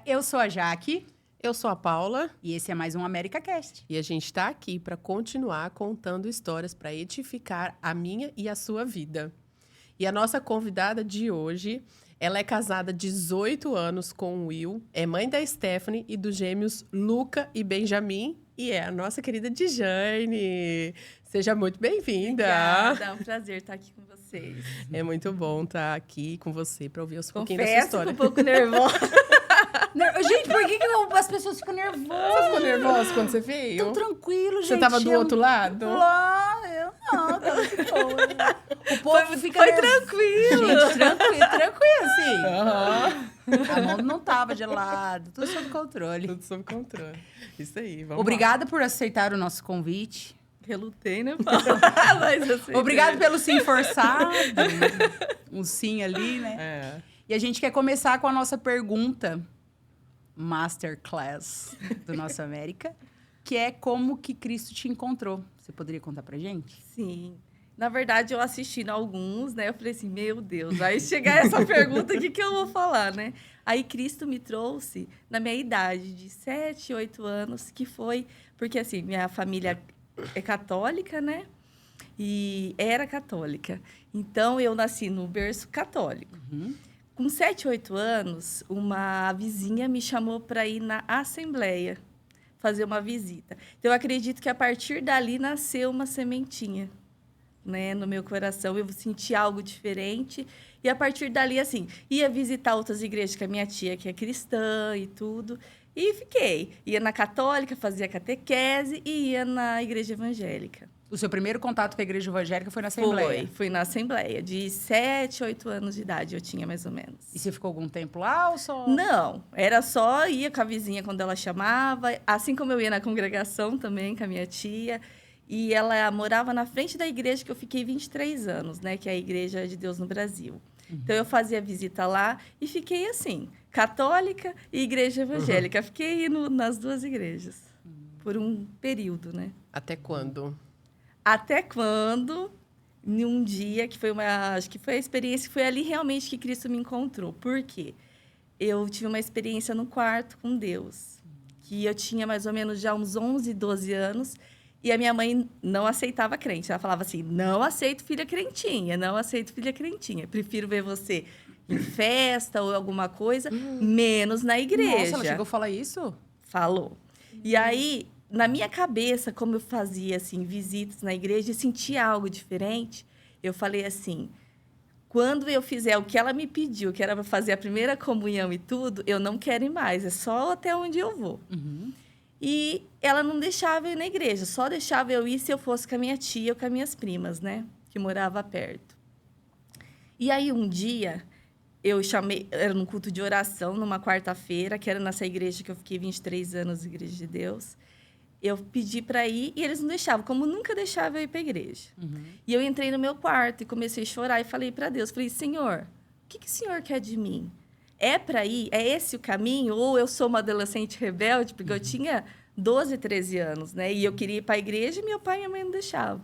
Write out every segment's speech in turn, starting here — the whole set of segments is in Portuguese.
eu sou a Jaque. Eu sou a Paula. E esse é mais um AmericaCast. E a gente está aqui para continuar contando histórias para edificar a minha e a sua vida. E a nossa convidada de hoje, ela é casada há 18 anos com o Will, é mãe da Stephanie e dos gêmeos Luca e Benjamin, e é a nossa querida Dijane. Seja muito bem-vinda. Obrigada, é um prazer estar aqui com vocês. É muito bom estar aqui com você para ouvir um pouquinho da sua história. Confesso que um pouco nervosa. Gente, por que as pessoas ficam nervosas? Você ficou nervosa quando você veio? Tô tranquilo, gente. Você tava do outro lado? Lá, eu não, tava de boa. O povo fica Foi nervoso. tranquilo. Gente, tranquilo, assim. Aham. A mão não tava gelada, tudo sob controle. Tudo sob controle. Isso aí, vamos Obrigada por aceitar o nosso convite. Relutei, né, Paula? Mas assim, Obrigada pelo sim forçado. Um sim ali, né? É. E a gente quer começar com a nossa pergunta Masterclass do Nossa América, que é como que Cristo te encontrou. Você poderia contar pra gente? Sim. Na verdade, eu assistindo alguns, né? Eu falei assim, meu Deus, aí chegar essa pergunta, o que eu vou falar, né? Aí Cristo me trouxe na minha idade de 7, 8 anos, que foi... Porque, assim, minha família é católica, né? E era católica. Então, eu nasci no berço católico. Uhum. Com 7, 8 anos, uma vizinha me chamou para ir na Assembleia, fazer uma visita. Então, eu acredito que a partir dali nasceu uma sementinha, né, no meu coração. Eu senti algo diferente. E, a partir dali, assim, ia visitar outras igrejas com a minha tia, que é cristã e tudo. E fiquei. Ia na católica, fazia catequese e ia na igreja evangélica. O seu primeiro contato com a igreja evangélica foi na Assembleia? Fui na Assembleia. De 7, 8 anos de idade eu tinha, mais ou menos. E você ficou algum tempo lá ou só... Não, era só ia com a vizinha quando ela chamava, assim como eu ia na congregação também com a minha tia. E ela morava na frente da igreja que eu fiquei 23 anos, né? Que é a Igreja de Deus no Brasil. Então, eu fazia visita lá e fiquei assim, católica e igreja evangélica. Fiquei indo nas duas igrejas por um período, né? Até quando? Até quando, em um dia, que foi acho que foi a experiência, foi ali realmente que Cristo me encontrou. Por quê? Eu tive uma experiência no quarto com Deus, que eu tinha mais ou menos já uns 11, 12 anos, e a minha mãe não aceitava crente. Ela falava assim, não aceito filha crentinha, não aceito filha crentinha. Prefiro ver você em festa ou alguma coisa, menos na igreja. Nossa, ela chegou a falar isso? Falou. E aí, na minha cabeça, como eu fazia assim visitas na igreja e sentia algo diferente, eu falei assim, quando eu fizer o que ela me pediu, que era para fazer a primeira comunhão e tudo, eu não quero ir mais, é só até onde eu vou. Uhum. E ela não deixava eu ir na igreja, só deixava eu ir se eu fosse com a minha tia ou com as minhas primas, né? Que morava perto. E aí, um dia, eu chamei... Era num culto de oração, numa quarta-feira, que era nessa igreja que eu fiquei 23 anos, Igreja de Deus. Eu pedi para ir e eles não deixavam, como nunca deixavam eu ir para a igreja. Uhum. E eu entrei no meu quarto e comecei a chorar e falei para Deus, falei, Senhor, o que o Senhor quer de mim? É para ir? É esse o caminho? Ou eu sou uma adolescente rebelde? Porque eu tinha 12, 13 anos, né? E eu queria ir para a igreja e meu pai e minha mãe não deixavam.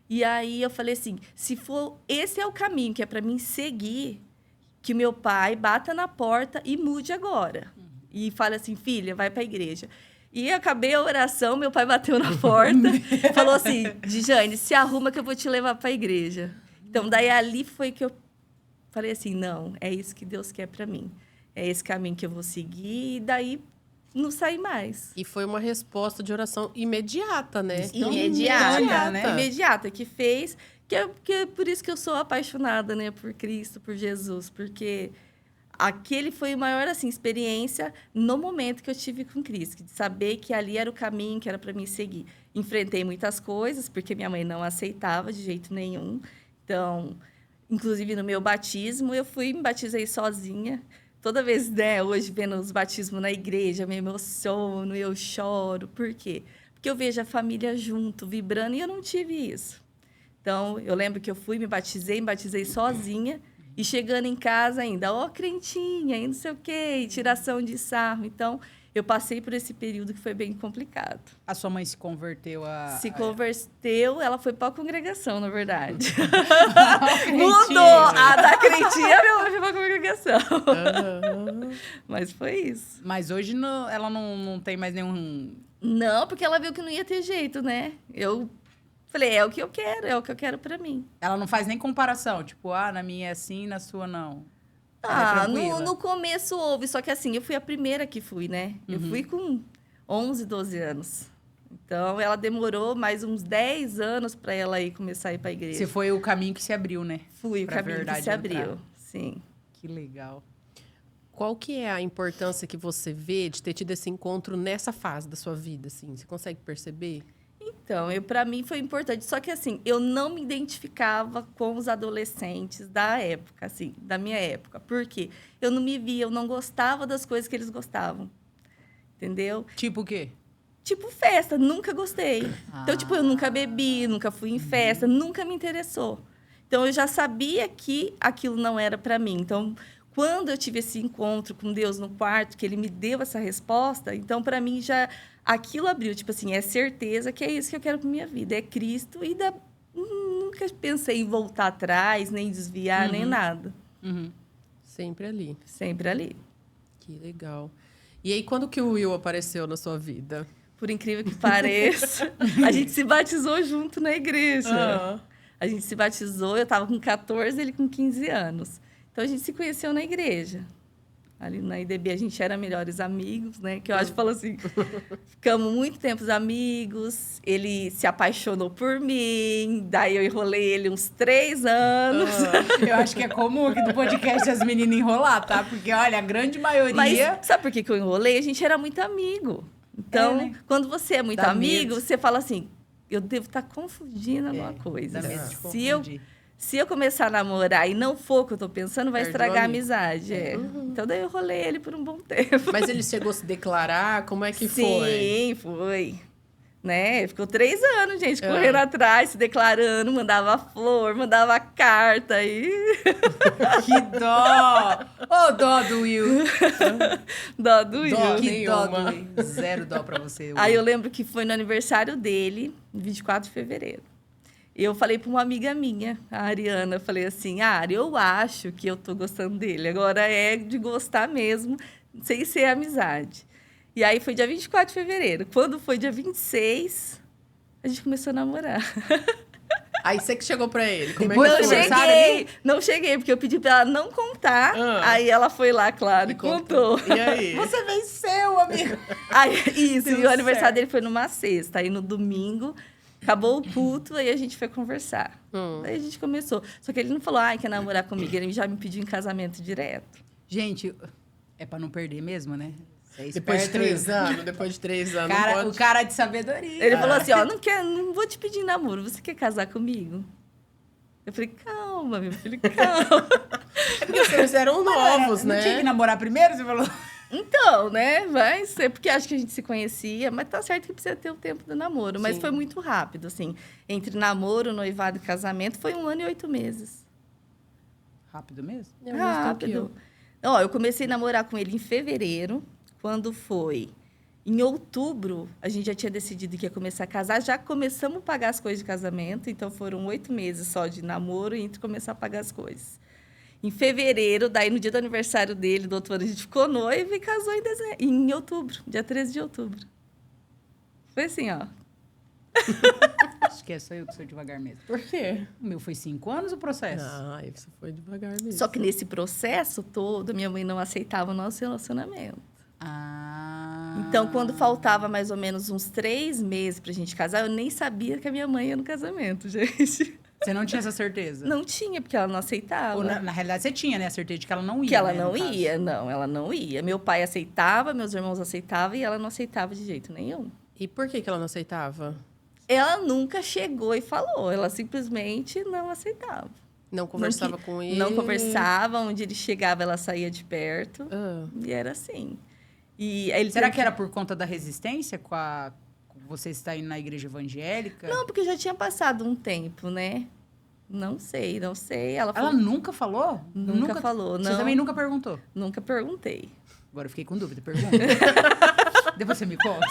E aí eu falei assim, se for esse é o caminho que é para mim seguir, que meu pai bata na porta e mude agora. E fale assim, filha, vai para a igreja. E acabei a oração, meu pai bateu na porta, falou assim, Dijane, se arruma que eu vou te levar para a igreja. Então, daí ali foi que eu falei assim, não, é isso que Deus quer para mim. É esse caminho que eu vou seguir e daí não saí mais. E foi uma resposta de oração imediata, né? Imediata, né? Imediata, que fez... Que é por isso que eu sou apaixonada, né, por Cristo, por Jesus, porque... Aquele foi a maior assim, experiência no momento que eu tive com Cristo, de saber que ali era o caminho que era para mim seguir. Enfrentei muitas coisas, porque minha mãe não aceitava de jeito nenhum. Então, inclusive no meu batismo, eu me batizei sozinha. Toda vez, né, hoje, vendo os batismos na igreja, eu me emociono, eu choro. Por quê? Porque eu vejo a família junto, vibrando, e eu não tive isso. Então, eu lembro que eu me batizei sozinha, e chegando em casa ainda, crentinha, e não sei o quê, tiração de sarro. Então, eu passei por esse período que foi bem complicado. A sua mãe se converteu a... Se converteu, ela foi para a congregação, na verdade. Crentinha. Mudou! A da crentinha, minha mãe foi para a congregação. Mas foi isso. Mas hoje ela não tem mais nenhum... Não, porque ela viu que não ia ter jeito, né? Eu falei, é o que eu quero pra mim. Ela não faz nem comparação. Tipo, na minha é assim, na sua não. Ela é Ah, tranquila. no começo houve, só que assim, eu fui a primeira que fui, né? Eu fui com 11, 12 anos. Então, ela demorou mais uns 10 anos para ela começar a ir para a igreja. Você foi o caminho que se abriu, né? Fui o Pra caminho que verdade se abriu, entrar. sim. Que legal. Qual que é a importância que você vê de ter tido esse encontro nessa fase da sua vida, assim? Você consegue perceber? Então, para mim foi importante. Só que, assim, eu não me identificava com os adolescentes da época, assim, da minha época. Por quê? Eu não me via, eu não gostava das coisas que eles gostavam. Entendeu? Tipo o quê? Tipo, festa, nunca gostei. Então, tipo, eu nunca bebi, nunca fui em festa, nunca me interessou. Então, eu já sabia que aquilo não era para mim. Então, quando eu tive esse encontro com Deus no quarto, que ele me deu essa resposta, então, para mim, já aquilo abriu. Tipo assim, é certeza que é isso que eu quero para minha vida. É Cristo e nunca pensei em voltar atrás, nem desviar, nem nada. Sempre ali. Sempre ali. Que legal. E aí, quando que o Will apareceu na sua vida? Por incrível que pareça, a gente se batizou junto na igreja. A gente se batizou, eu estava com 14, ele com 15 anos. Então, a gente se conheceu na igreja. Ali na IDB, a gente era melhores amigos, né? Que eu acho que falou assim, ficamos muito tempo amigos, ele se apaixonou por mim, daí eu enrolei ele uns 3 anos. Eu acho que é comum aqui do podcast as meninas enrolar, tá? Porque, olha, a grande maioria... Mas sabe por que eu enrolei? A gente era muito amigo. Então, né? quando você é muito Dá amigo, medo. você fala assim, eu devo estar confundindo alguma coisa. Dá medo de Se confundir. Se eu começar a namorar e não for o que eu tô pensando, vai Perde o estragar a amigo. amizade. Então, daí eu rolei ele por um bom tempo. Mas ele chegou a se declarar? Como é que foi? Sim, foi. Né? Ficou 3 anos, gente, correndo atrás, se declarando, mandava flor, mandava carta. E... Que dó! Ô, dó do Will. dó do Will. Dó. Que dó do Nenhuma. Will. Zero dó pra você, Will. Aí eu lembro que foi no aniversário dele, 24 de fevereiro. Eu falei para uma amiga minha, a Ariana, eu falei assim, Ari, eu acho que eu tô gostando dele. Agora é de gostar mesmo, sem ser amizade. E aí foi dia 24 de fevereiro. Quando foi dia 26, a gente começou a namorar. Aí você que chegou pra ele. Como Depois é que do foi? aniversário Não cheguei, porque eu pedi para ela não contar. Aí ela foi lá, claro, e contou. E aí? Você venceu, amigo. Aí, isso, Deu e o aniversário certo. dele foi numa sexta. Aí no domingo, acabou o culto, aí a gente foi conversar. Aí a gente começou. Só que ele não falou, quer namorar comigo. Ele já me pediu em casamento direto. Gente, é pra não perder mesmo, né? Você é Depois de esperto, 3 anos, depois de 3 anos. Cara, não pode... o cara de sabedoria. Ele falou assim, não vou te pedir em namoro, você quer casar comigo? Eu falei, calma, meu filho, calma. É porque vocês eram novos, Não né? tinha que namorar primeiro? Você falou... Então, né, vai ser, porque acho que a gente se conhecia, mas tá certo que precisa ter o tempo do namoro. Mas Sim. foi muito rápido, assim, entre namoro, noivado e casamento, foi 1 ano e 8 meses. Rápido mesmo? É o mesmo tempo que Rápido. Ó, eu comecei a namorar com ele em fevereiro, quando foi em outubro, a gente já tinha decidido que ia começar a casar, já começamos a pagar as coisas de casamento, então foram 8 meses só de namoro e entre começar a pagar as coisas. Em fevereiro, daí no dia do aniversário dele, do outro ano, a gente ficou noivo e casou em outubro, dia 13 de outubro. Foi assim, ó. Acho que é só eu que sou devagar mesmo. Por quê? O meu foi 5 anos o processo. Aí você foi devagar mesmo. Só que nesse processo todo, minha mãe não aceitava o nosso relacionamento. Então, quando faltava mais ou menos uns 3 meses pra gente casar, eu nem sabia que a minha mãe ia no casamento, gente. Você não tinha essa certeza? Não tinha, porque ela não aceitava. Ou na realidade você tinha, né? A certeza de que ela não ia. Que ela né, não no caso. ia, não, ela não ia. Meu pai aceitava, meus irmãos aceitavam e ela não aceitava de jeito nenhum. E por que ela não aceitava? Ela nunca chegou e falou, ela simplesmente não aceitava. Não conversava com ele? Não conversava, onde ele chegava, ela saía de perto. E era assim. E aí ele Será que era por conta da resistência com você estar indo na igreja evangélica? Não, porque já tinha passado um tempo, né? Não sei. Ela Ela nunca falou? Nunca falou, Você não. também nunca perguntou? Nunca perguntei. Agora eu fiquei com dúvida, pergunta. Depois você me conta.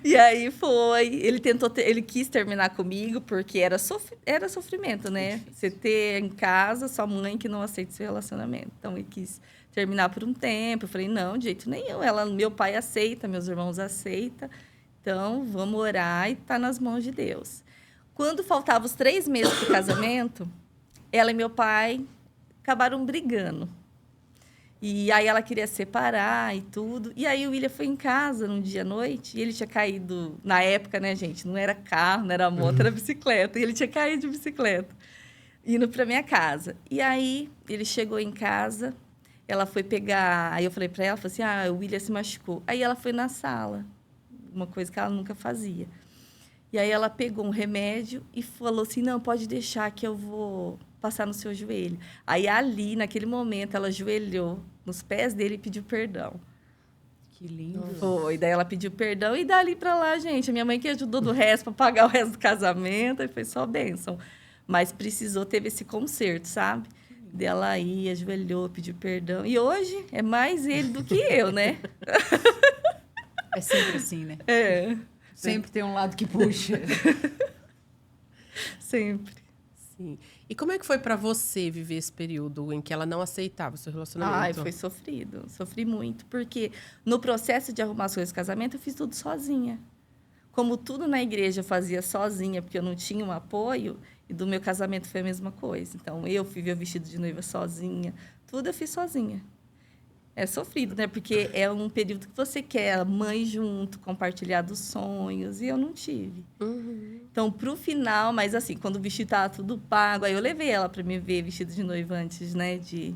E aí foi, ele quis terminar comigo porque era sofrimento, né? Você ter em casa sua mãe que não aceita seu relacionamento. Então ele quis terminar por um tempo. Eu falei, não, de jeito nenhum. Meu pai aceita, meus irmãos aceitam. Então vamos orar e tá nas mãos de Deus. Quando faltavam os 3 meses para o casamento, ela e meu pai acabaram brigando. E aí ela queria separar e tudo. E aí o William foi em casa num dia à noite e ele tinha caído... Na época, né, gente? Não era carro, não era moto, era bicicleta. E ele tinha caído de bicicleta, indo para minha casa. E aí ele chegou em casa, ela foi pegar... Aí eu falei para ela, falei assim, o William se machucou. Aí ela foi na sala, uma coisa que ela nunca fazia. E aí ela pegou um remédio e falou assim, não, pode deixar que eu vou passar no seu joelho. Aí ali, naquele momento, ela ajoelhou nos pés dele e pediu perdão. Que lindo. Foi, daí ela pediu perdão e dali pra lá, gente. A minha mãe que ajudou do resto para pagar o resto do casamento e foi só bênção. Mas precisou, teve esse conserto, sabe? Dela aí, ajoelhou, pediu perdão. E hoje é mais ele do que eu, né? É sempre assim, né? É. Sempre tem um lado que puxa. Sempre. Sim. E como é que foi para você viver esse período em que ela não aceitava o seu relacionamento? Ai, foi sofrido. Sofri muito, porque no processo de arrumar as coisas do casamento, eu fiz tudo sozinha. Como tudo na igreja eu fazia sozinha, porque eu não tinha um apoio, e do meu casamento foi a mesma coisa. Então, eu fui ver o vestido de noiva sozinha. Tudo eu fiz sozinha. É sofrido, né? Porque é um período que você quer a mãe junto, compartilhar dos sonhos, e eu não tive. Uhum. Então, pro final, mas assim, quando o vestido estava tudo pago, aí eu levei ela para me ver vestido de noiva antes, né, de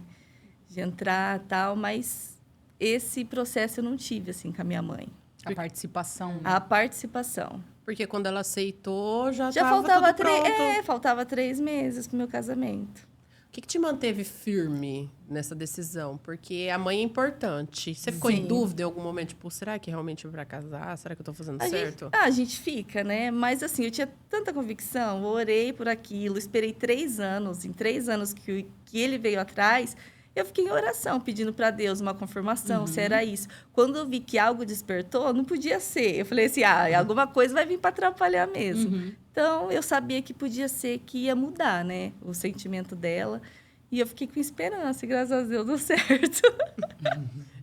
entrar e tal, mas esse processo eu não tive, assim, com a minha mãe. A participação. A participação. Porque quando ela aceitou, já Já estava faltava tudo pronto. faltava 3 meses pro meu casamento. O que te manteve firme nessa decisão? Porque a mãe é importante. Você ficou em Sim. dúvida em algum momento? Tipo, será que realmente eu vou pra casar? Será que eu tô fazendo certo? A gente fica, né? Mas assim, eu tinha tanta convicção, eu orei por aquilo, esperei 3 anos. Em 3 anos que ele veio atrás, eu fiquei em oração, pedindo para Deus uma confirmação, se era isso. Quando eu vi que algo despertou, não podia ser. Eu falei assim, alguma coisa vai vir para atrapalhar mesmo. Então, eu sabia que podia ser que ia mudar, né? O sentimento dela. E eu fiquei com esperança, e graças a Deus deu certo.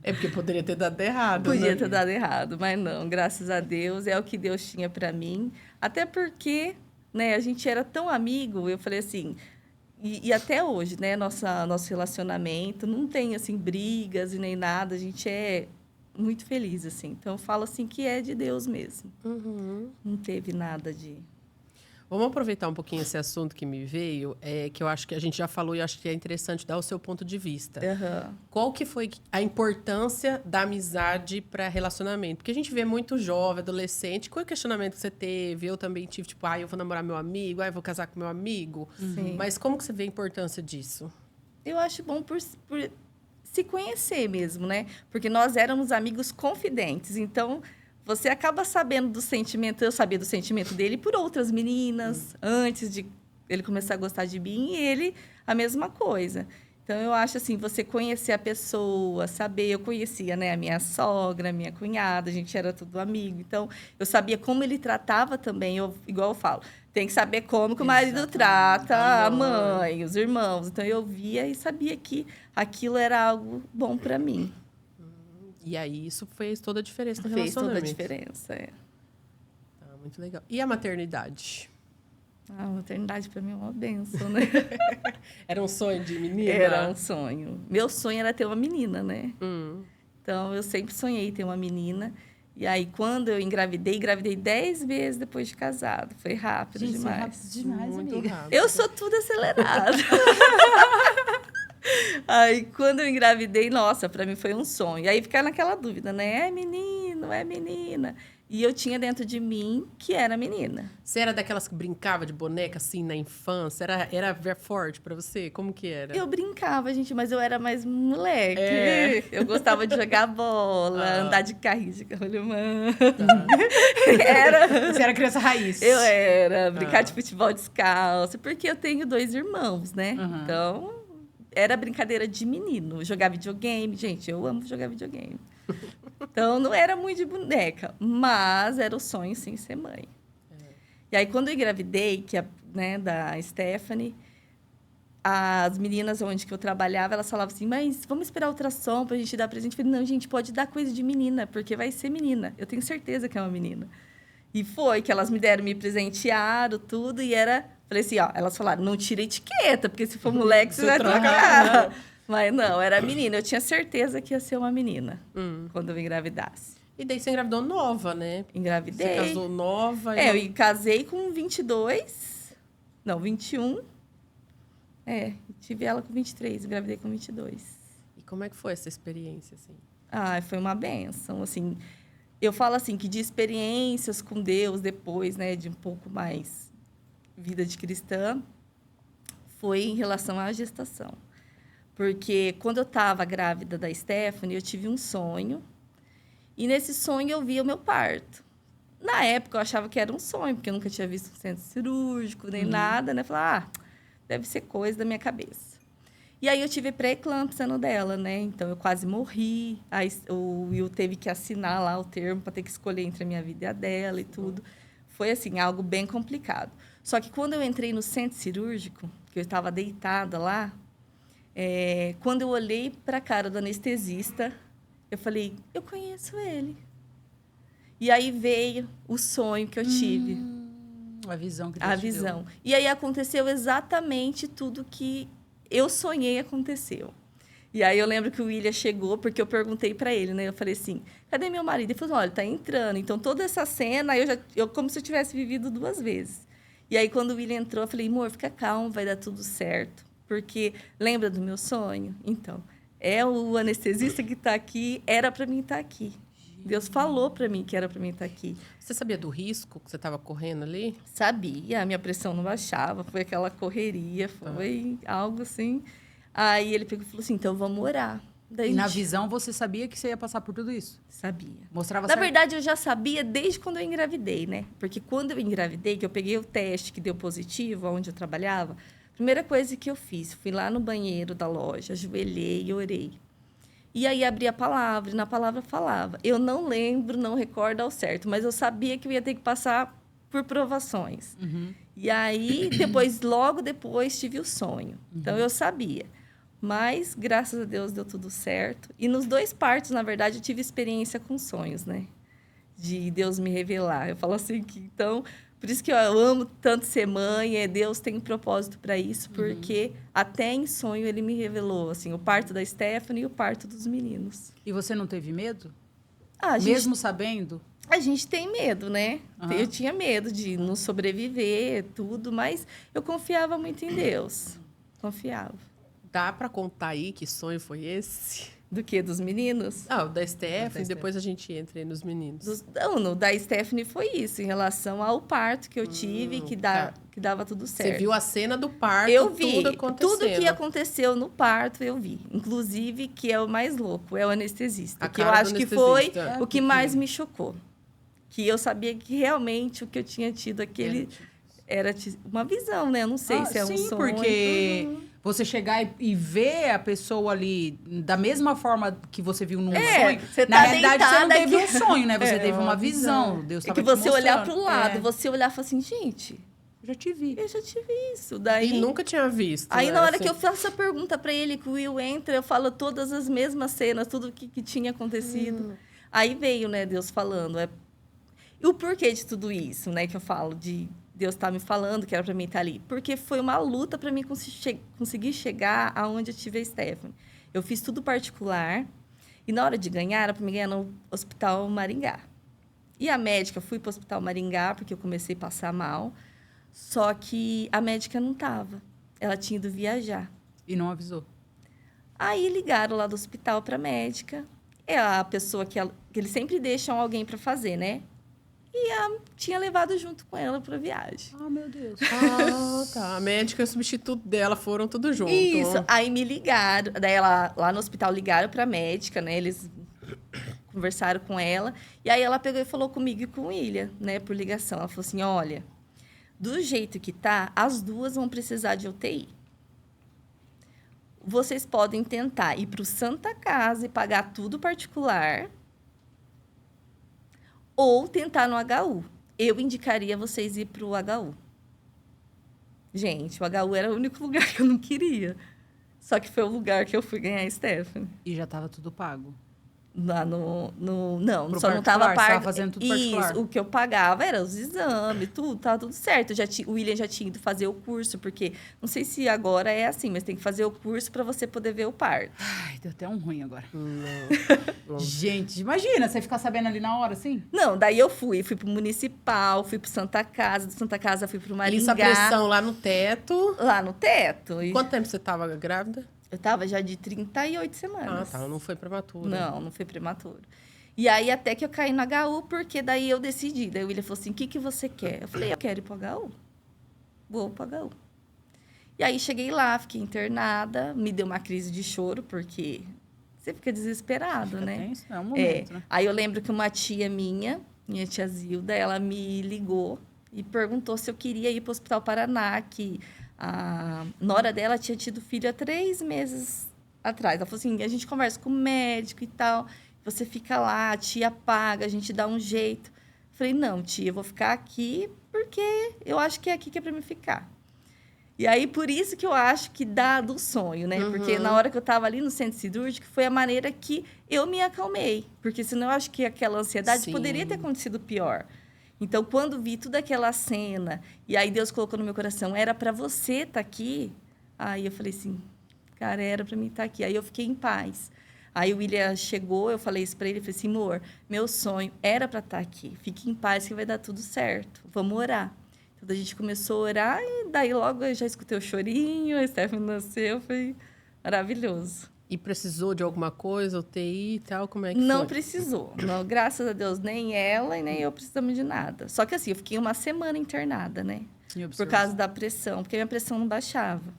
É porque poderia ter dado errado, Podia né? ter dado errado, mas não, graças a Deus, é o que Deus tinha para mim. Até porque, né, a gente era tão amigo, eu falei assim, e até hoje, né, nosso relacionamento não tem, assim, brigas e nem nada, a gente é muito feliz, assim. Então, eu falo, assim, que é de Deus mesmo. Uhum. Não teve nada de... Vamos aproveitar um pouquinho esse assunto que me veio, que eu acho que a gente já falou e eu acho que é interessante dar o seu ponto de vista. Qual que foi a importância da amizade para relacionamento? Porque a gente vê muito jovem, adolescente, qual é o questionamento que você teve? Eu também tive, tipo, eu vou namorar meu amigo, eu vou casar com meu amigo. Sim. Mas como que você vê a importância disso? Eu acho bom por se conhecer mesmo, né? Porque nós éramos amigos confidentes, então... Você acaba sabendo do sentimento, eu sabia do sentimento dele por outras meninas, antes de ele começar a gostar de mim, e ele a mesma coisa. Então, eu acho assim, você conhecer a pessoa, saber... Eu conhecia, né, a minha sogra, a minha cunhada, a gente era tudo amigo. Então, eu sabia como ele tratava também, igual eu falo, tem que saber como que o marido trata a mãe, os irmãos. Então, eu via e sabia que aquilo era algo bom para mim. E aí, isso fez toda a diferença no Fez toda a relacionamento. diferença, é. Muito legal. E a maternidade? A maternidade para mim é uma bênção, né? Era um sonho de menina? Era um sonho. Meu sonho era ter uma menina, né? Então, eu sempre sonhei ter uma menina. E aí, quando eu engravidei 10 meses depois de casado. Foi rápido Gente, demais. é rápido demais, Muito amiga. rápido. Eu sou tudo acelerado. Aí, quando eu engravidei, nossa, para mim foi um sonho. E aí, ficar naquela dúvida, né? É menino, é menina. E eu tinha dentro de mim que era menina. Você era daquelas que brincava de boneca, assim, na infância? Era forte pra você? Como que era? Eu brincava, gente, mas eu era mais moleque. É. Eu gostava de jogar bola, andar de carrinho de rolimã. Você era criança raiz. Eu era, brincar de futebol descalço, porque eu tenho 2 irmãos, né? Então, era brincadeira de menino. Jogar videogame. Gente, eu amo jogar videogame. Então, não era muito de boneca, mas era o sonho, sim, ser mãe. E aí, quando eu engravidei, né, da Stephanie, as meninas onde que eu trabalhava, elas falavam assim, mas vamos esperar ultrassom pra gente dar presente. Eu falei, não, gente, pode dar coisa de menina, porque vai ser menina. Eu tenho certeza que é uma menina. E foi que elas me deram, me presentearam, tudo, e era... Falei assim, ó, elas falaram, não tira etiqueta, porque se for moleque, você vai trocar. Mas não, era menina. Eu tinha certeza que ia ser uma menina, quando eu engravidasse. E daí você engravidou nova, né? Engravidei. Você casou nova. Eu casei com 22, não, 21. Tive ela com 23, engravidei com 22. E como é que foi essa experiência, assim? Foi uma bênção, assim. Eu falo assim, que de experiências com Deus depois, né, de um pouco mais vida de cristã, foi em relação à gestação. Porque quando eu estava grávida da Stephanie, eu tive um sonho. E nesse sonho eu via o meu parto. Na época eu achava que era um sonho, porque eu nunca tinha visto um centro cirúrgico, nem nada, né? Falei, deve ser coisa da minha cabeça. E aí eu tive pré-eclâmpsia no dela, né? Então eu quase morri. Aí o Will teve que assinar lá o termo para ter que escolher entre a minha vida e a dela e tudo. Foi assim, algo bem complicado. Só que quando eu entrei no centro cirúrgico, que eu estava deitada lá, quando eu olhei para a cara do anestesista, eu falei, eu conheço ele. E aí veio o sonho que eu tive. A visão que Deus A te visão. deu. E aí aconteceu exatamente tudo que eu sonhei aconteceu. E aí eu lembro que o William chegou, porque eu perguntei para ele, né? Eu falei assim, cadê meu marido? Ele falou, olha, ele tá entrando. Então, toda essa cena, eu como se eu tivesse vivido 2 vezes. E aí, quando o William entrou, eu falei, amor, fica calmo, vai dar tudo certo. Porque lembra do meu sonho? Então, o anestesista que está aqui, era para mim estar aqui. Deus falou para mim que era para mim estar aqui. Você sabia do risco que você estava correndo ali? Sabia, a minha pressão não baixava, foi aquela correria, foi algo assim. Aí ele pegou e falou assim, então vamos orar. Daí E na visão você sabia que você ia passar por tudo isso? Sabia. Mostrava Na certo? verdade, eu já sabia desde quando eu engravidei, né? Porque quando eu engravidei, que eu peguei o teste que deu positivo, onde eu trabalhava, a primeira coisa que eu fiz, fui lá no banheiro da loja, ajoelhei e orei. E aí abri a palavra, e na palavra falava. Eu não lembro, não recordo ao certo, mas eu sabia que eu ia ter que passar por provações. E aí, logo depois, tive o sonho. Então, eu sabia. Mas, graças a Deus, deu tudo certo. E nos 2 partos, na verdade, eu tive experiência com sonhos, né? De Deus me revelar. Eu falo assim que, então, por isso que eu amo tanto ser mãe, Deus tem um propósito para isso, porque até em sonho ele me revelou, assim, o parto da Stephanie e o parto dos meninos. E você não teve medo? A gente, Mesmo sabendo? a gente tem medo, né? Aham. Eu tinha medo de não sobreviver, tudo, mas eu confiava muito em Deus. Confiava. Dá para contar aí que sonho foi esse? Do que? Dos meninos? O da Stephanie, Da depois a gente entra aí nos meninos. Não, no da Stephanie foi isso, em relação ao parto que eu tive, que dava tudo certo. Você viu a cena do parto, Eu vi. tudo acontecendo. Tudo que aconteceu no parto, eu vi. Inclusive, que é o mais louco, é o anestesista. A Que eu cara do acho que foi anestesista. o que mais me chocou. Que eu sabia que realmente o que eu tinha tido era uma visão, né? Eu não sei se é um sim, sonho. porque você chegar e ver a pessoa ali da mesma forma que você viu num sonho. você Na tá realidade, você não deitada teve aqui. um sonho, né? Você teve uma visão. Deus É estava que te você olhar mostrando. pro lado, É. você olhar e falar assim, gente, Já te vi. eu já tive isso. Daí, E nunca tinha visto. aí né? na hora Assim, que eu faço a pergunta pra ele, que o Will entra, eu falo todas as mesmas cenas, tudo que tinha acontecido. Aí veio, né, Deus falando. E o porquê de tudo isso, né, que eu falo, de Deus estar me falando que era para mim estar ali. Porque foi uma luta para mim conseguir chegar aonde eu tive a Stephanie. Eu fiz tudo particular. E na hora de ganhar, era para me ganhar no Hospital Maringá. E a médica, fui para o Hospital Maringá, porque eu comecei a passar mal. Só que a médica não estava. Ela tinha ido viajar. E não avisou. Aí ligaram lá do hospital para a médica. É a pessoa que eles sempre deixam alguém para fazer, né? E tinha levado junto com ela para a viagem. Ah, meu Deus. tá. A médica e o substituto dela foram tudo junto. Isso. Aí me ligaram. Daí lá no hospital ligaram para a médica, né? Eles conversaram com ela. E aí ela pegou e falou comigo e com o William, né? Por ligação. Ela falou assim, olha, do jeito que tá, as 2 vão precisar de UTI. Vocês podem tentar ir para o Santa Casa e pagar tudo particular, ou tentar no HU. Eu indicaria vocês ir para o HU. Gente, o HU era o único lugar que eu não queria. Só que foi o lugar que eu fui ganhar a Stephanie. E já tava tudo pago. Lá não, Pro só não tava particular, você pago. tava fazendo tudo particular. Isso, o que eu pagava era os exames, tudo, tava tudo certo. O William já tinha ido fazer o curso, porque não sei se agora é assim, mas tem que fazer o curso para você poder ver o parto. Ai, deu até um ruim agora. Não. Gente, imagina você ficar sabendo ali na hora, assim. Não, daí eu fui pro Municipal, fui pro Santa Casa, do Santa Casa fui pro Maringá. Isso, a pressão lá no teto. Lá no teto. E Quanto tempo você tava grávida? eu tava já de 38 Ah, semanas. tá. Não foi prematuro. Não foi prematuro. E aí, até que eu caí no HU, porque daí eu decidi. Daí o William falou assim, o que você quer? Eu falei, eu quero ir pro HU. Vou pro HU. E aí, cheguei lá, fiquei internada. Me deu uma crise de choro, porque você fica desesperado, né? Tenso, é um momento, né? Aí, eu lembro que uma tia minha tia Zilda, ela me ligou e perguntou se eu queria ir pro Hospital Paraná, que a nora dela tinha tido filho há 3 meses atrás. Ela falou assim, a gente conversa com o médico e tal, você fica lá, a tia paga, a gente dá um jeito. Falei, não, tia, eu vou ficar aqui porque eu acho que é aqui que é para mim ficar. E aí, por isso que eu acho que dá do sonho, né? Uhum. Porque na hora que eu estava ali no centro cirúrgico, foi a maneira que eu me acalmei. Porque senão eu acho que aquela ansiedade Sim. poderia ter acontecido pior. Então, quando vi toda aquela cena, e aí Deus colocou no meu coração, era para você estar aqui, aí eu falei assim, cara, era para mim estar aqui. Aí eu fiquei em paz. Aí o William chegou, eu falei isso para ele, falei assim, amor, meu sonho era para estar aqui. Fique em paz que vai dar tudo certo. Vamos orar. Então, a gente começou a orar e daí logo eu já escutei o chorinho, a Stephanie nasceu, foi maravilhoso. E precisou de alguma coisa, UTI e tal? Como é que Não foi? precisou. Não, graças a Deus, nem ela e nem eu precisamos de nada. Só que assim, eu fiquei uma semana internada, né? Por causa da pressão, porque a minha pressão não baixava.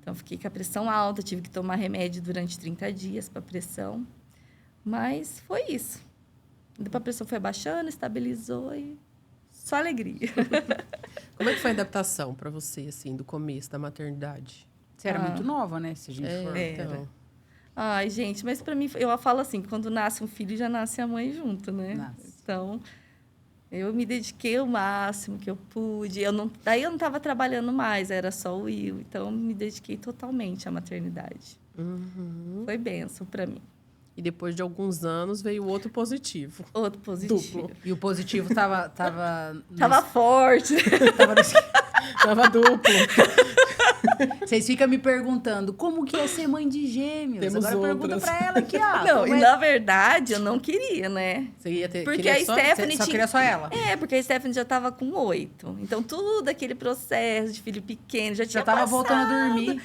Então, eu fiquei com a pressão alta, tive que tomar remédio durante 30 dias para pressão. Mas foi isso. Depois a pressão foi baixando, estabilizou e só alegria. Como é que foi a adaptação para você, assim, do começo da maternidade? Você era muito nova, né? Se a gente for... Então. Ai, gente, mas para mim, eu falo assim, quando nasce um filho, já nasce a mãe junto, né? Nasce. Então, eu me dediquei o máximo que eu pude. Daí eu não estava trabalhando mais, era só o Will. Então, me dediquei totalmente à maternidade. Uhum. Foi bênção para mim. E depois de alguns anos veio outro positivo. Outro positivo. Duplo. E o positivo tava Tava forte. Tava duplo. Vocês ficam me perguntando como que é ser mãe de gêmeos. Temos Agora outras. pergunta pra ela aqui, ó. Não, como e é- na verdade, eu não queria, né? Você ia ter... Porque queria a só- Stephanie Só tinha... queria só ela. Porque a Stephanie já estava com 8. Então, tudo aquele processo de filho pequeno já tinha Já tava passado. voltando a dormir.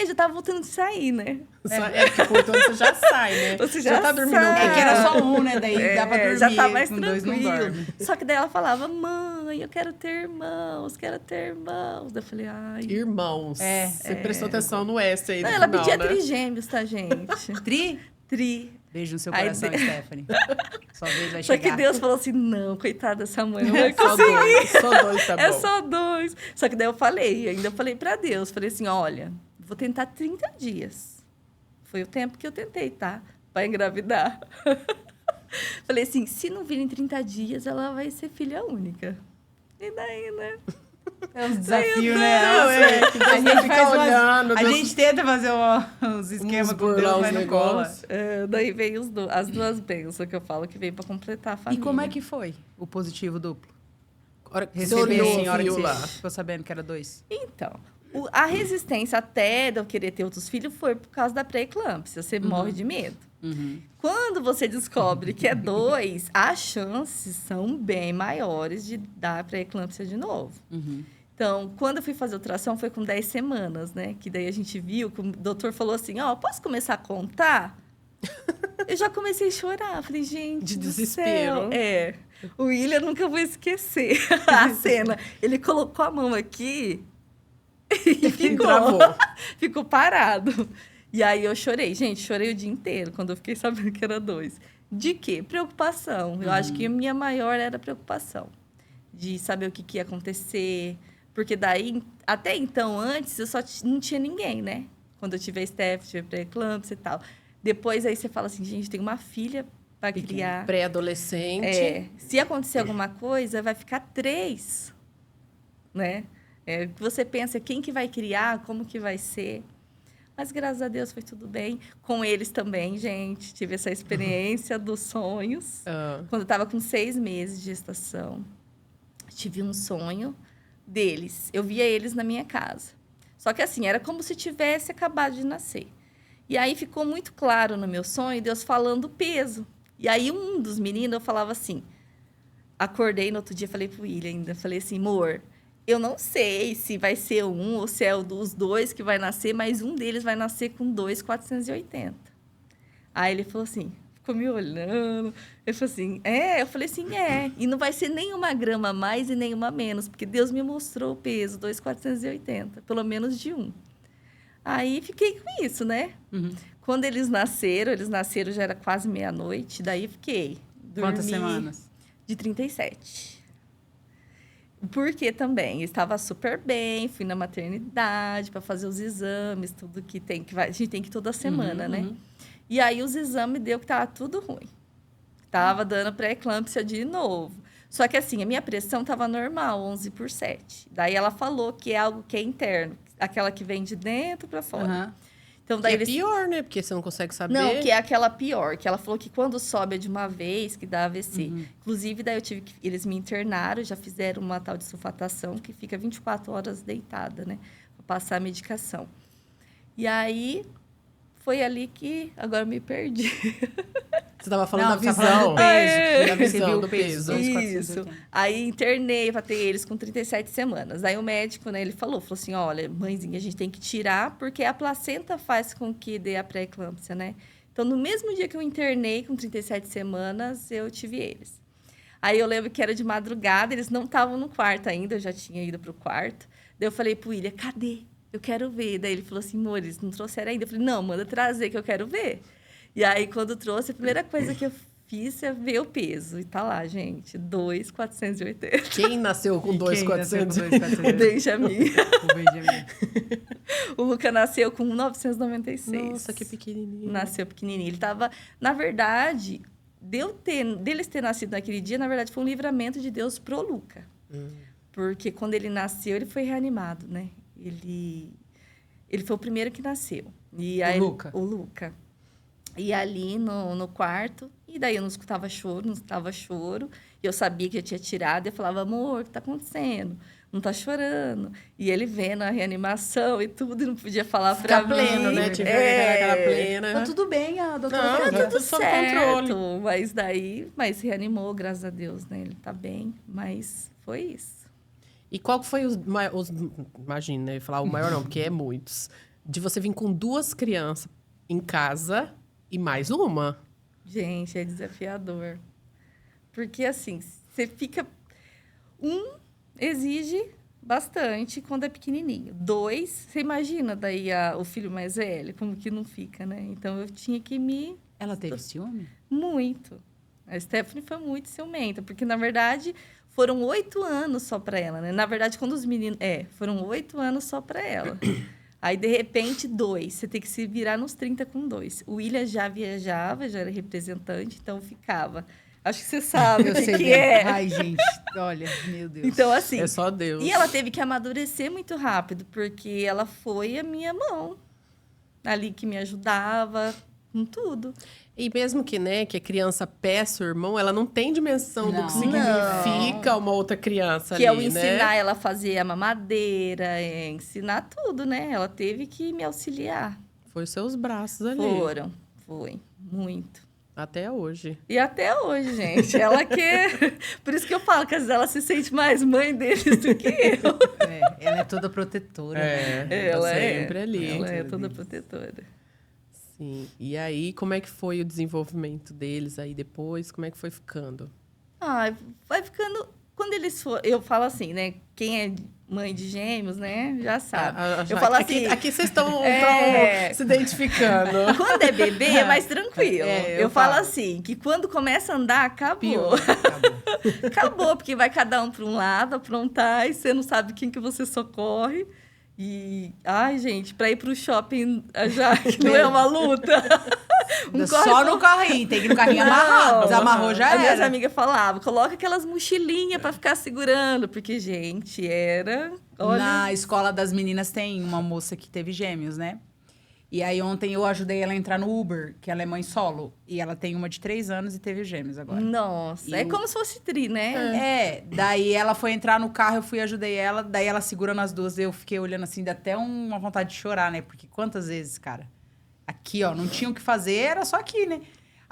Já tava voltando de sair, né? Porque por todo você já sai, né? Você já tá dormindo sai. É que era só um, né? Daí dá pra dormir. já tá mais com dois não tranquilo. dorme. Só que daí ela falava, mãe, eu quero ter irmãos, quero ter irmãos. Daí eu falei, ai... Irmãos. Você prestou atenção no S aí Não, no ela final, pedia né? trigêmeos, tá, gente? Tri? Tri. Beijo no seu Aí coração, de- Stephanie. Sua vez vai Só chegar. que Deus falou assim, não, coitada dessa mãe, não vai Só conseguir. dois. Só dois tá bom. É só 2. Só que daí eu ainda falei pra Deus, falei assim, olha, vou tentar 30 dias. Foi o tempo que eu tentei, tá? Pra engravidar. Falei assim, se não vir em 30 dias, ela vai ser filha única. E daí, né? É uns desafios, Não, né? Não, é, que A Deus gente fica faz umas- olhando. A Deus- gente tenta fazer uns esquemas Uns com Deus, burlar mas os não cola. negócios. Daí veio as 2 bênçãos que eu falo que veio pra completar a E família. como é que foi o positivo duplo? Hora que você Receber olhou assim, a hora que viu você lá. ficou sabendo que era 2. Então, a resistência até de eu querer ter outros filhos foi por causa da pré-eclâmpsia. Você morre de medo. Quando você descobre que é 2, as chances são bem maiores de dar pré-eclâmpsia de novo. Então, quando eu fui fazer ultrassom, foi com 10 semanas, né? Que daí a gente viu que o doutor falou assim, posso começar a contar? Eu já comecei a chorar. Falei, gente De do desespero. céu. O William nunca vou esquecer a cena. Ele colocou a mão aqui e ficou. Travou. Ficou parado. E aí eu chorei. Gente, chorei o dia inteiro quando eu fiquei sabendo que era 2. De quê? Preocupação. Eu acho que a minha maior era a preocupação. De saber o que ia acontecer. Porque daí, até então, antes, eu só não tinha ninguém, né? Quando eu tive a Steph, tive a pré-eclâmpsia e tal. Depois, aí você fala assim, gente, tem uma filha para criar. Pré-adolescente. Se acontecer alguma coisa, vai ficar 3, né? Você pensa quem que vai criar, como que vai ser. Mas, graças a Deus, foi tudo bem. Com eles também, gente. Tive essa experiência dos sonhos. Quando eu estava com 6 meses de gestação, tive um sonho deles. Eu via eles na minha casa. Só que, assim, era como se tivesse acabado de nascer. E aí, ficou muito claro no meu sonho, Deus falando o peso. E aí, um dos meninos, eu falava assim... Acordei no outro dia, falei pro William ainda. Falei assim, amor... Eu não sei se vai ser um ou se é os 2 que vai nascer, mas um deles vai nascer com 2,480. Aí ele falou assim, ficou me olhando. Ele falou assim, eu falei assim, E não vai ser nenhuma grama a mais e nenhuma a menos, porque Deus me mostrou o peso, 2,480, pelo menos de um. Aí fiquei com isso, né? Uhum. Quando eles nasceram já era quase meia-noite, daí fiquei. Quantas semanas? De 37. Porque também estava super bem, fui na maternidade para fazer os exames, tudo que tem a gente tem que ir toda semana, né? E aí os exames deu que estava tudo ruim. Tava dando pré-eclâmpsia de novo. Só que assim, a minha pressão estava normal, 11/7. Daí ela falou que é algo que é interno, aquela que vem de dentro para fora. Então, daí é pior, né? Porque você não consegue saber. Não, que é aquela pior, que ela falou que quando sobe é de uma vez, que dá AVC. Inclusive, daí eles me internaram, já fizeram uma tal de sulfatação, que fica 24 horas deitada, né? Pra passar a medicação. E aí, foi ali que agora eu me perdi. Você estava falando da visão. Falando do peso. Da visão do peso. Isso. Aí internei para ter eles com 37 semanas. Aí o médico, né, ele falou assim, olha, mãezinha, a gente tem que tirar porque a placenta faz com que dê a pré-eclâmpsia, né? Então, no mesmo dia que eu internei com 37 semanas, eu tive eles. Aí eu lembro que era de madrugada, eles não estavam no quarto ainda, eu já tinha ido pro quarto. Daí eu falei pro William, cadê? Eu quero ver. Daí ele falou assim, amor, eles não trouxeram ainda. Eu falei, não, manda trazer que eu quero ver. E aí, quando trouxe, a primeira coisa que eu fiz é ver o peso. E tá lá, gente, 2,480. Quem nasceu com 2,480? O Benjamin. O Benjamin. O Luca nasceu com 1,996. Nossa, que pequenininho. Nasceu pequenininho. Ele tava... Na verdade, deles ter nascido naquele dia, na verdade, foi um livramento de Deus pro Luca. Porque quando ele nasceu, ele foi reanimado, né? Ele foi o primeiro que nasceu. E aí, Luca? O Luca. E ali no quarto, e daí eu não escutava choro. E eu sabia que eu tinha tirado, e eu falava, amor, o que tá acontecendo? Não tá chorando. E ele vendo a reanimação e tudo, e não podia falar pra mim. Pleno, né? Tiver aquela plena. Tá tudo bem, a doutora. Não, Tá tudo sob certo. controle. Mas reanimou, graças a Deus, né? Ele tá bem, mas foi isso. E qual que foi imagina, né? Eu ia falar o maior não, porque é muitos. De você vir com 2 crianças em casa e mais uma. Gente, é desafiador. Porque, assim, você fica... exige bastante quando é pequenininho. 2, você imagina daí o filho mais velho, como que não fica, né? Então, eu tinha que me... Ela teve ciúme? Muito. A Stephanie foi muito ciumenta, porque, na verdade, foram 8 anos só para ela, né? Na verdade, quando os meninos... foram 8 anos só para ela. Aí, de repente, 2. Você tem que se virar nos 30 com 2. O William já viajava, já era representante, então ficava. Acho que você sabe o que é. Ai, gente, olha, meu Deus. Então, assim... É só Deus. E ela teve que amadurecer muito rápido, porque ela foi a minha mão. Ali que me ajudava com tudo. E mesmo que, né, que a criança peça o irmão, ela não tem dimensão do que Não. significa uma outra criança Que ali, eu ensinar né? ela a fazer a mamadeira, ensinar tudo, né? Ela teve que me auxiliar. Foi os seus braços ali. Foi, muito. Até hoje. E até hoje, gente. Ela quer... Por isso que eu falo que às vezes ela se sente mais mãe deles do que eu. Ela é toda protetora. Né? Ela tá sempre ali. Ela é toda protetora. Sim. E aí, como é que foi o desenvolvimento deles aí depois? Como é que foi ficando? Vai ficando... Quando eles for, eu falo assim, né? Quem é mãe de gêmeos, né? Já sabe. Eu falo assim... Aqui vocês estão se identificando. Quando é bebê, é mais tranquilo. Eu falo falo assim, que quando começa a andar, acabou. Acabou. Acabou, porque vai cada um para um lado, aprontar, e você não sabe quem que você socorre. E, ai, gente, para ir para o shopping já que não é uma luta. Só no carrinho, tem que ir no carrinho amarrado. Desamarrou, já As minhas era. amigas falavam, coloca aquelas mochilinhas pra ficar segurando. Porque, gente, era... Olha, Na escola das meninas tem uma moça que teve gêmeos, né? E aí ontem eu ajudei ela a entrar no Uber, que ela é mãe solo. E ela tem uma de 3 anos e teve gêmeos agora. nossa, é como se fosse tri, né? Daí ela foi entrar no carro, eu fui ajudei ela. Daí ela segurando as duas, eu fiquei olhando assim, dá até uma vontade de chorar, né? Porque quantas vezes, cara? Aqui, ó, não tinha o que fazer, era só aqui, né?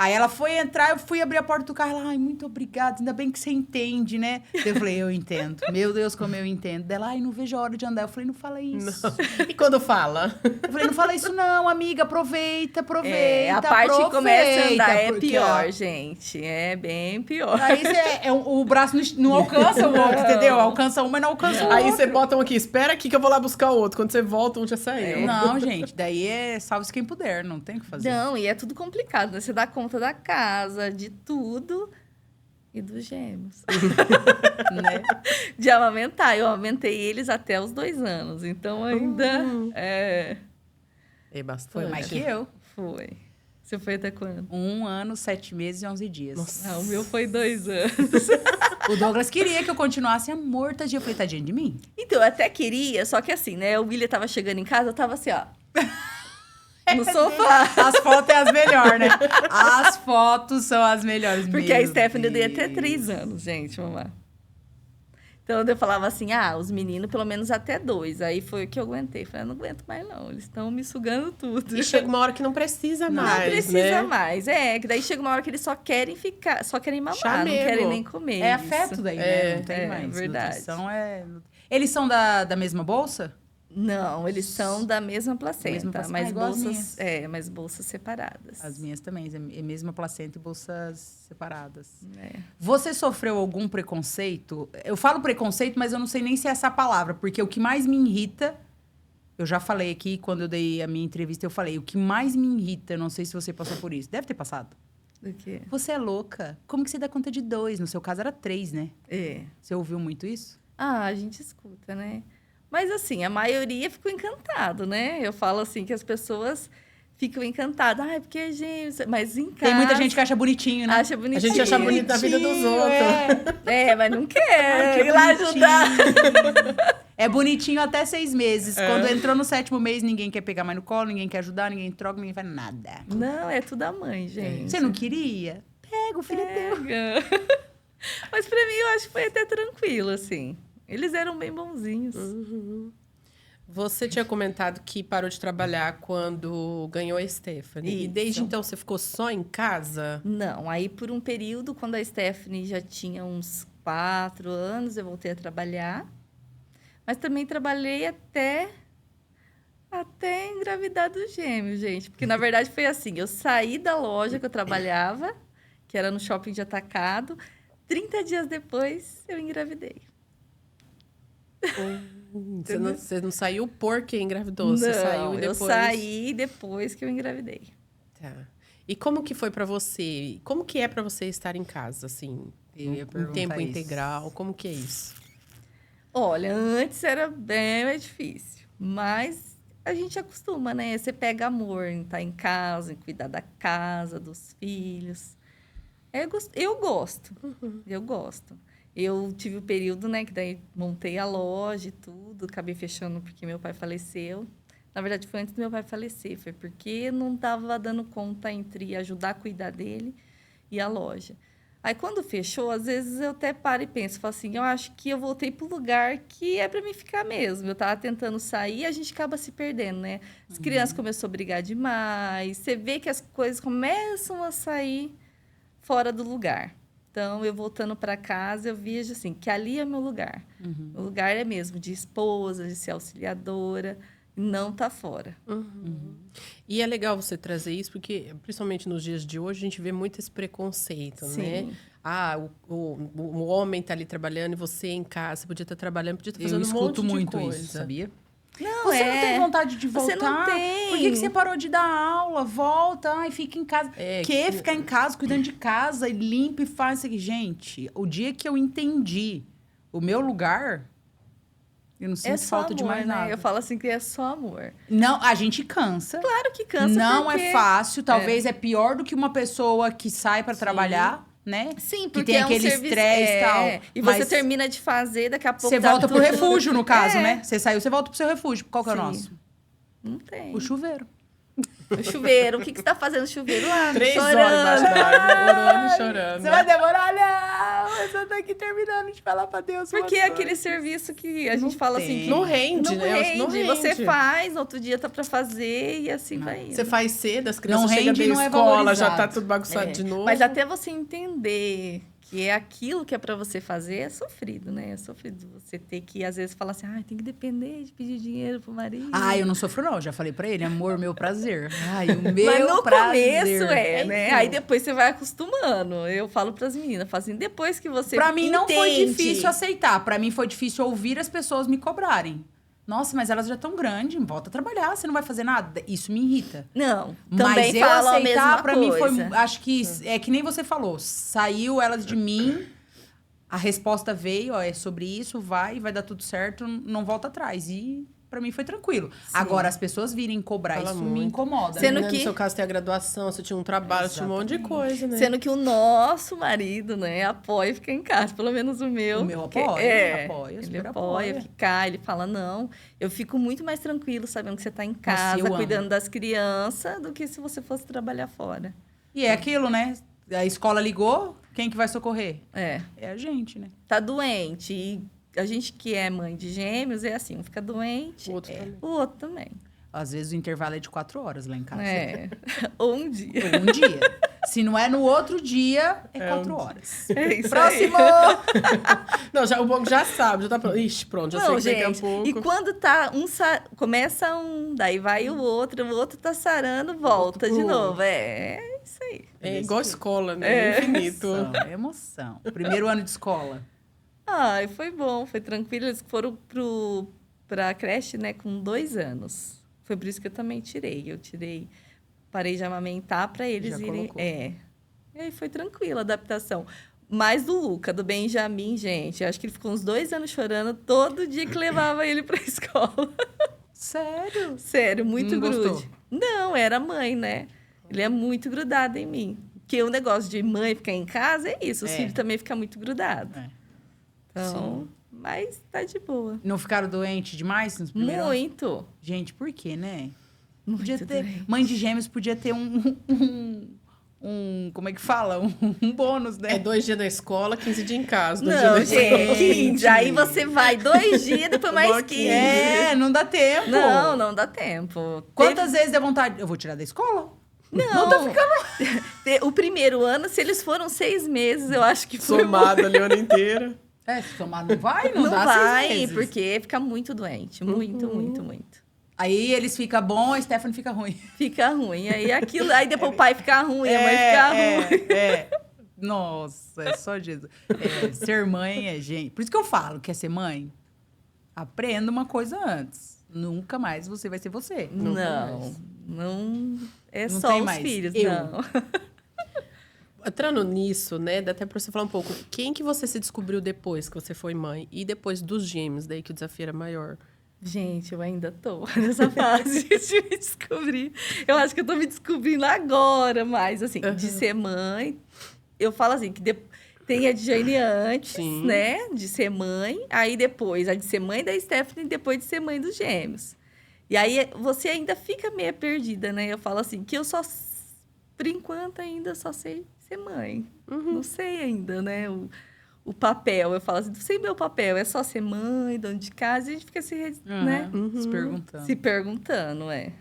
Aí ela foi entrar, eu fui abrir a porta do carro, ela, ai, muito obrigada, ainda bem que você entende, né? Eu falei, eu entendo. Meu Deus, como eu entendo. Dela, ai, não vejo a hora de andar. Eu falei, não fala isso. Não. E quando fala? Eu falei, não fala isso não, amiga, aproveita. A parte que começa a andar é porque, pior, ó, gente. É bem pior. Aí o braço não alcança o outro, entendeu? Alcança um, mas não alcança o outro. Aí você bota um aqui, espera aqui que eu vou lá buscar o outro. Quando você volta, um já saiu. Não, gente, daí é salve-se quem puder, não tem o que fazer. Não, e é tudo complicado, né? Você dá conta da casa, de tudo e dos gêmeos. Né? De amamentar. Eu amamentei eles até os 2 anos, então ainda É bastante. Foi mais que eu. foi. Você foi até quando? 1 ano, 7 meses e 11 dias. Nossa. Não, o meu foi 2 anos. O Douglas queria que eu continuasse amor, tadinho. Eu falei, tadinho de mim? Então, eu até queria, só que assim, né? O William tava chegando em casa, eu tava assim, ó. No sofá. As fotos é as melhores, né? As fotos são as melhores. Porque a Stephanie deu até 3 anos, gente, mamãe. Então, eu falava assim, os meninos pelo menos até 2. Aí foi o que eu aguentei. Falei, não aguento mais não, eles estão me sugando tudo. E chega uma hora que não precisa mais, Não precisa né? mais. Que daí chega uma hora que eles só querem ficar, só querem mamar, Chamego. não querem nem comer. É isso. afeto daí, né? Não tem é mais. verdade. Nutrição é... Eles são da mesma bolsa? Não, eles são da mesma placenta, Mesma placenta. mas igual as bolsas, minhas. mas bolsas separadas. As minhas também, é mesma placenta e bolsas separadas. É. Você sofreu algum preconceito? Eu falo preconceito, mas eu não sei nem se é essa palavra, porque o que mais me irrita, eu já falei aqui, quando eu dei a minha entrevista, eu falei, o que mais me irrita, eu não sei se você passou por isso, deve ter passado. Do quê? Você é louca. Como que você dá conta de 2? No seu caso era 3, né? É. Você ouviu muito isso? A gente escuta, né? Mas assim, a maioria ficou encantado, né? Eu falo assim que as pessoas ficam encantadas. Porque gente... Mas em casa... Tem muita gente que acha bonitinho, né? acha A bonitinho. gente acha bonito a vida dos outros. Mas não quer Que ir lá bonitinho. ajudar. É bonitinho até 6 meses. Quando entrou no 7º mês, ninguém quer pegar mais no colo, ninguém quer ajudar, ninguém troca, ninguém faz nada. Não, é tudo a mãe, gente. Você não queria? Pega, o filho é teu. Pega. Mas pra mim, eu acho que foi até tranquilo, assim. Eles eram bem bonzinhos. Você tinha comentado que parou de trabalhar quando ganhou a Stephanie. E desde Isso. então você ficou só em casa? Não, aí por um período, quando a Stephanie já tinha uns 4 anos, eu voltei a trabalhar. Mas também trabalhei até engravidar dos gêmeos, gente. Porque, na verdade, foi assim. Eu saí da loja que eu trabalhava, que era no shopping de atacado. 30 dias depois, eu engravidei. Você não saiu porque engravidou? Você saiu e eu depois... saí depois que eu engravidei. Tá. E como que foi pra você? Como que é pra você estar em casa, assim? Eu ia Em perguntar tempo isso. integral? Como que é isso? Olha, antes era bem mais difícil, mas a gente acostuma, né? Você pega amor em estar em casa, em cuidar da casa, dos filhos. Eu gosto. Eu tive o período, né, que daí montei a loja e tudo, acabei fechando porque meu pai faleceu. Na verdade, foi antes do meu pai falecer, foi porque não estava dando conta entre ajudar a cuidar dele e a loja. Aí, quando fechou, às vezes eu até paro e penso, falo assim, eu acho que eu voltei para o lugar que é para mim ficar mesmo. Eu estava tentando sair e a gente acaba se perdendo, né? As crianças começaram a brigar demais, você vê que as coisas começam a sair fora do lugar. Então, eu voltando para casa, eu vejo assim, que ali é meu lugar. O lugar é mesmo de esposa, de ser auxiliadora, não tá fora. E é legal você trazer isso, porque, principalmente nos dias de hoje, a gente vê muito esse preconceito, né? Sim. O homem tá ali trabalhando e você em casa, podia estar trabalhando, podia estar Eu fazendo um monte escuto de muito coisa. isso, sabia? Não, Você não tem vontade de voltar? Você não tem. Por que você parou de dar aula? Volta, ai, fica em casa. Ficar em casa, cuidando de casa, e limpa e faz isso aqui. Gente, o dia que eu entendi o meu lugar, Eu não É sinto só falta amor, de mais né? nada. Eu falo assim que é só amor. Não, a gente cansa. Claro que cansa Não porque... é fácil. Talvez é pior do que uma pessoa que sai pra trabalhar, né? Sim, que porque tem é um aquele serviço... estresse e tal. E você Mas termina de fazer, daqui a pouco você tá volta pro tudo- refúgio, no caso, É. né? Você saiu, você volta pro seu refúgio. Qual que é o Sim. nosso? Não tem. O chuveiro. O chuveiro. O que você tá fazendo no chuveiro lá? 3 horas Chorando. embaixo d'água, orando e chorando. Você vai demorar, não! Eu só tô aqui terminando de falar pra Deus. Porque é umas aquele coisas. serviço que a Não gente fala assim... tem. Que Não rende, não né? rende. Não rende. Você faz, no outro dia tá pra fazer e assim vai indo. Você faz cedo, as crianças Não chegam rende, da não é escola, já valorizado. tá tudo bagunçado É. de novo. Mas até você entender que é aquilo que é pra você fazer, é sofrido, né? É sofrido você ter que, às vezes, falar assim, tem que depender de pedir dinheiro pro marido. Eu não sofro, não. Já falei pra ele, amor, meu prazer. O meu Mas no prazer. começo né? então. Aí depois você vai acostumando. Eu falo pras meninas, falo assim, depois que você Pra mim não foi entende- difícil aceitar. Pra mim foi difícil ouvir as pessoas me cobrarem. Nossa, mas elas já estão grandes, volta a trabalhar, você não vai fazer nada. Isso me irrita. Não, Mas também eu falam a mesma aceitar, pra mim, foi. coisa. Acho que é que nem você falou. Saiu elas de mim, a resposta veio, ó, é sobre isso, vai dar tudo certo, não volta atrás. E pra mim foi tranquilo. Agora, as pessoas virem cobrar, Fala isso me muito. incomoda. Sendo né? No que- seu caso, tem a graduação, você tinha um trabalho, tinha um monte de coisa, né? Sendo que o nosso marido, né, apoia ficar em casa, pelo menos o meu. O meu que- apoia, apoia, ele super apoia apoia. ficar, ele fala, não, eu fico muito mais tranquilo sabendo que você tá em casa, eu amo. cuidando das crianças, do que se você fosse trabalhar fora. E é aquilo, né? A escola ligou, quem que vai socorrer? É, É a gente, né? tá doente, e a gente que é mãe de gêmeos, é assim, um fica doente, O outro também. o outro também. Às vezes o intervalo é de 4 horas lá em casa. É, ou um dia. Ou um dia. Se não é no outro dia, é É 4 um dia. horas. É isso aí. Próximo! Não, já, o povo já sabe, já tá pronto. Ixi, pronto, já Não, sei que daqui a gente, pouco. e quando tá começa um, daí vai o outro tá sarando, volta Outro de pro novo. É isso aí. É igual escola, né? É. Infinito. É emoção. Primeiro ano de escola. Ai, foi bom, foi tranquilo. Eles foram pra creche, né, com 2 anos. Foi por isso que eu também tirei. Parei de amamentar para eles Já irem. colocou. E aí foi tranquila a adaptação. Mas do Luca, do Benjamin, gente, eu acho que ele ficou uns 2 anos chorando todo dia que levava ele pra escola. Sério? Sério, muito Não grude. gostou? Não, era mãe, né? Ele é muito grudado em mim. Porque o negócio de mãe ficar em casa é isso. Os É. filhos também ficam muito grudados. É. Então, mas tá de boa. Não ficaram doentes demais nos primeiros anos? Muito. Gente, por quê, né? Muito Podia ter, doente. mãe de gêmeos podia ter como é que fala? Um bônus, né? É 2 dias da escola, 15 dias em casa. 2 Não, dias da escola. gente. 15. Aí você vai 2 dias, depois mais Igual 15. É, não dá tempo. Não dá tempo. Quantas vezes deu vontade? Eu vou tirar da escola? Não. tá ficando. O primeiro ano, se eles foram 6 meses, eu acho que foi Somado ali o ano inteiro. É, se tomar não vai, não, Não dá vai, 6 meses. porque fica muito doente. Muito, muito, muito. Aí eles ficam bom, a Stephanie fica ruim. Fica ruim. Aí depois o pai fica ruim, a mãe fica ruim. Nossa, é só Jesus. Ser mãe é gente. Por isso que eu falo, quer ser mãe? Aprenda uma coisa antes. Nunca mais você vai ser você. Não é Não só tem os mais. filhos, Eu. não. Entrando nisso, né, dá até pra você falar um pouco. Quem que você se descobriu depois que você foi mãe? E depois dos gêmeos, daí que o desafio era maior? Gente, eu ainda tô nessa fase de me descobrir. Eu acho que eu tô me descobrindo agora, mas assim, de ser mãe, eu falo assim, que tem a de Jane antes, Sim. né? De ser mãe, aí depois a de ser mãe da Stephanie e depois de ser mãe dos gêmeos. E aí você ainda fica meio perdida, né? Eu falo assim, que eu só, por enquanto, ainda só sei ser mãe. Não sei ainda, né? O papel, eu falo assim, não sei meu papel, é só ser mãe, dona de casa, e a gente fica né? Se perguntando. Se perguntando, é.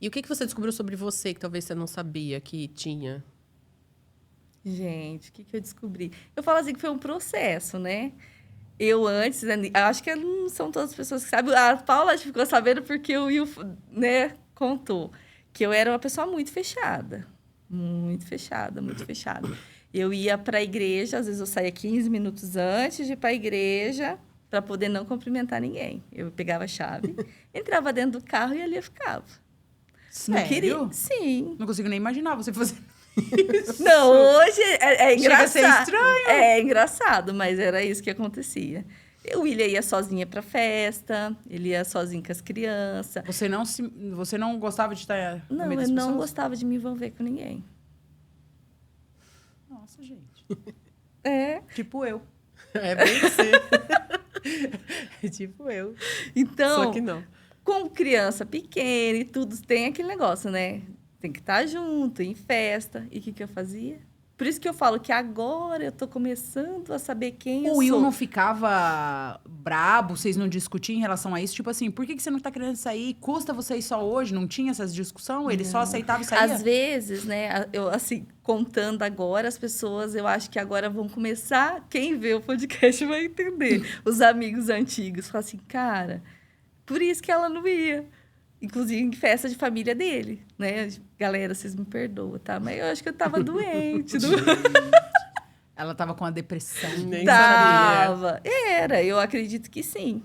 E o que você descobriu sobre você que talvez você não sabia que tinha? Gente, o que eu descobri? Eu falo assim que foi um processo, né? Eu antes, né, acho que não são todas as pessoas que sabem. A Paula ficou sabendo porque o Will, né, contou que eu era uma pessoa muito fechada. Muito fechada, muito fechada. Eu ia para a igreja, às vezes eu saía 15 minutos antes de ir para a igreja para poder não cumprimentar ninguém. Eu pegava a chave, entrava dentro do carro e ali eu ficava. Não Sério? Sim. Não consigo nem imaginar você fazer. Não, hoje é Chega a engraçado. ser estranho. É engraçado, mas era isso que acontecia. O William ia sozinha pra festa, ele ia sozinho com as crianças. Você não gostava de estar no Não, meio eu das não pessoas? gostava de me envolver com ninguém. Nossa, gente. É. Tipo eu. É bem você. Tipo eu. Então, Só que não. com criança pequena e tudo, tem aquele negócio, né? Tem que estar junto, em festa. E o que eu fazia? Por isso que eu falo que agora eu tô começando a saber quem eu O Will sou. não ficava brabo, vocês não discutiam em relação a isso? Tipo assim, por que você não tá querendo sair? Custa você ir só hoje? Não tinha essas discussões? Ele só aceitava e saía? Às vezes, né, eu assim, contando agora, as pessoas, eu acho que agora vão começar, quem vê o podcast vai entender. Os amigos antigos falam assim, cara, por isso que ela não ia. Inclusive em festa de família dele, né? Galera, vocês me perdoam, tá? Mas eu acho que eu tava doente. Ela tava com a depressão. Nem sabia. Tava. Era, eu acredito que sim.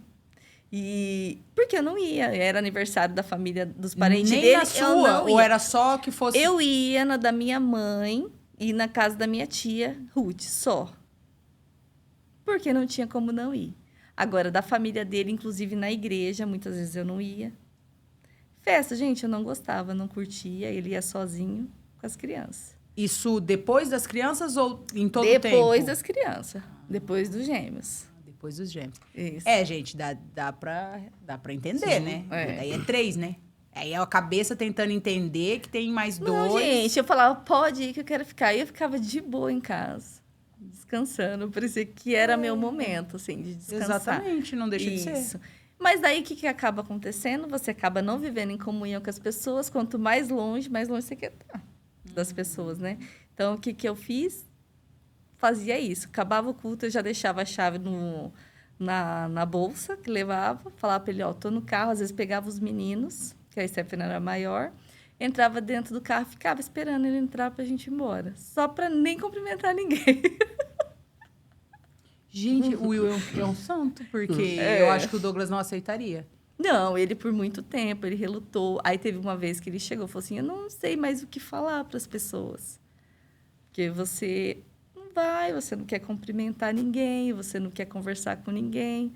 E porque eu não ia, era aniversário da família dos parentes Nem dele, na eu sua? não Ou ia. era só que fosse... Eu ia na da minha mãe e na casa da minha tia, Ruth, só. Porque não tinha como não ir. Agora, da família dele, inclusive na igreja, muitas vezes eu não ia. Festa, gente, eu não gostava, não curtia. Ele ia sozinho com as crianças. Isso depois das crianças ou em todo o tempo? Depois das crianças. Depois dos gêmeos. Depois dos gêmeos. Isso. É, gente, dá pra entender, Sim, né? é. Daí é 3, né? Aí é a cabeça tentando entender que tem mais Não, 2. gente, eu falava, pode ir que eu quero ficar. E eu ficava de boa em casa, descansando. Parecia que era meu momento, assim, de descansar. Exatamente, não deixa de ser. Isso. Mas daí, o que acaba acontecendo? Você acaba não vivendo em comunhão com as pessoas. Quanto mais longe você quer estar das pessoas, né? Então, o que eu fiz? Fazia isso. Acabava o culto, eu já deixava a chave na bolsa que levava. Falava para ele, ó, tô no carro. Às vezes pegava os meninos, que a Stephanie era maior. Entrava dentro do carro, ficava esperando ele entrar pra gente ir embora. Só para nem cumprimentar ninguém. Gente, o Will é um santo, porque É. eu acho que o Douglas não aceitaria. Não, ele por muito tempo, ele relutou. Aí teve uma vez que ele chegou e falou assim, eu não sei mais o que falar para as pessoas. Porque você não vai, você não quer cumprimentar ninguém, você não quer conversar com ninguém.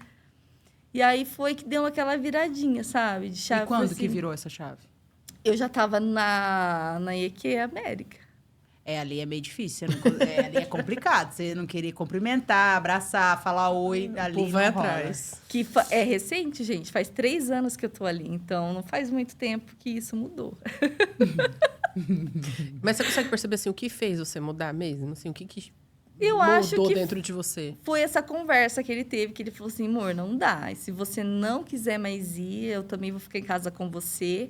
E aí foi que deu aquela viradinha, sabe? De chave. E quando Foi que assim, virou essa chave? Eu já estava na IEQ América. Ali é meio difícil, ali é complicado. Você não querer cumprimentar, abraçar, falar oi, ali Pô, não vai rola. atrás. Que é recente, gente. Faz 3 anos que eu tô ali. Então, não faz muito tempo que isso mudou. Mas você consegue perceber, assim, o que fez você mudar mesmo? Assim, o que Eu mudou acho que dentro de você? foi essa conversa que ele teve, que ele falou assim, amor, não dá. E se você não quiser mais ir, eu também vou ficar em casa com você.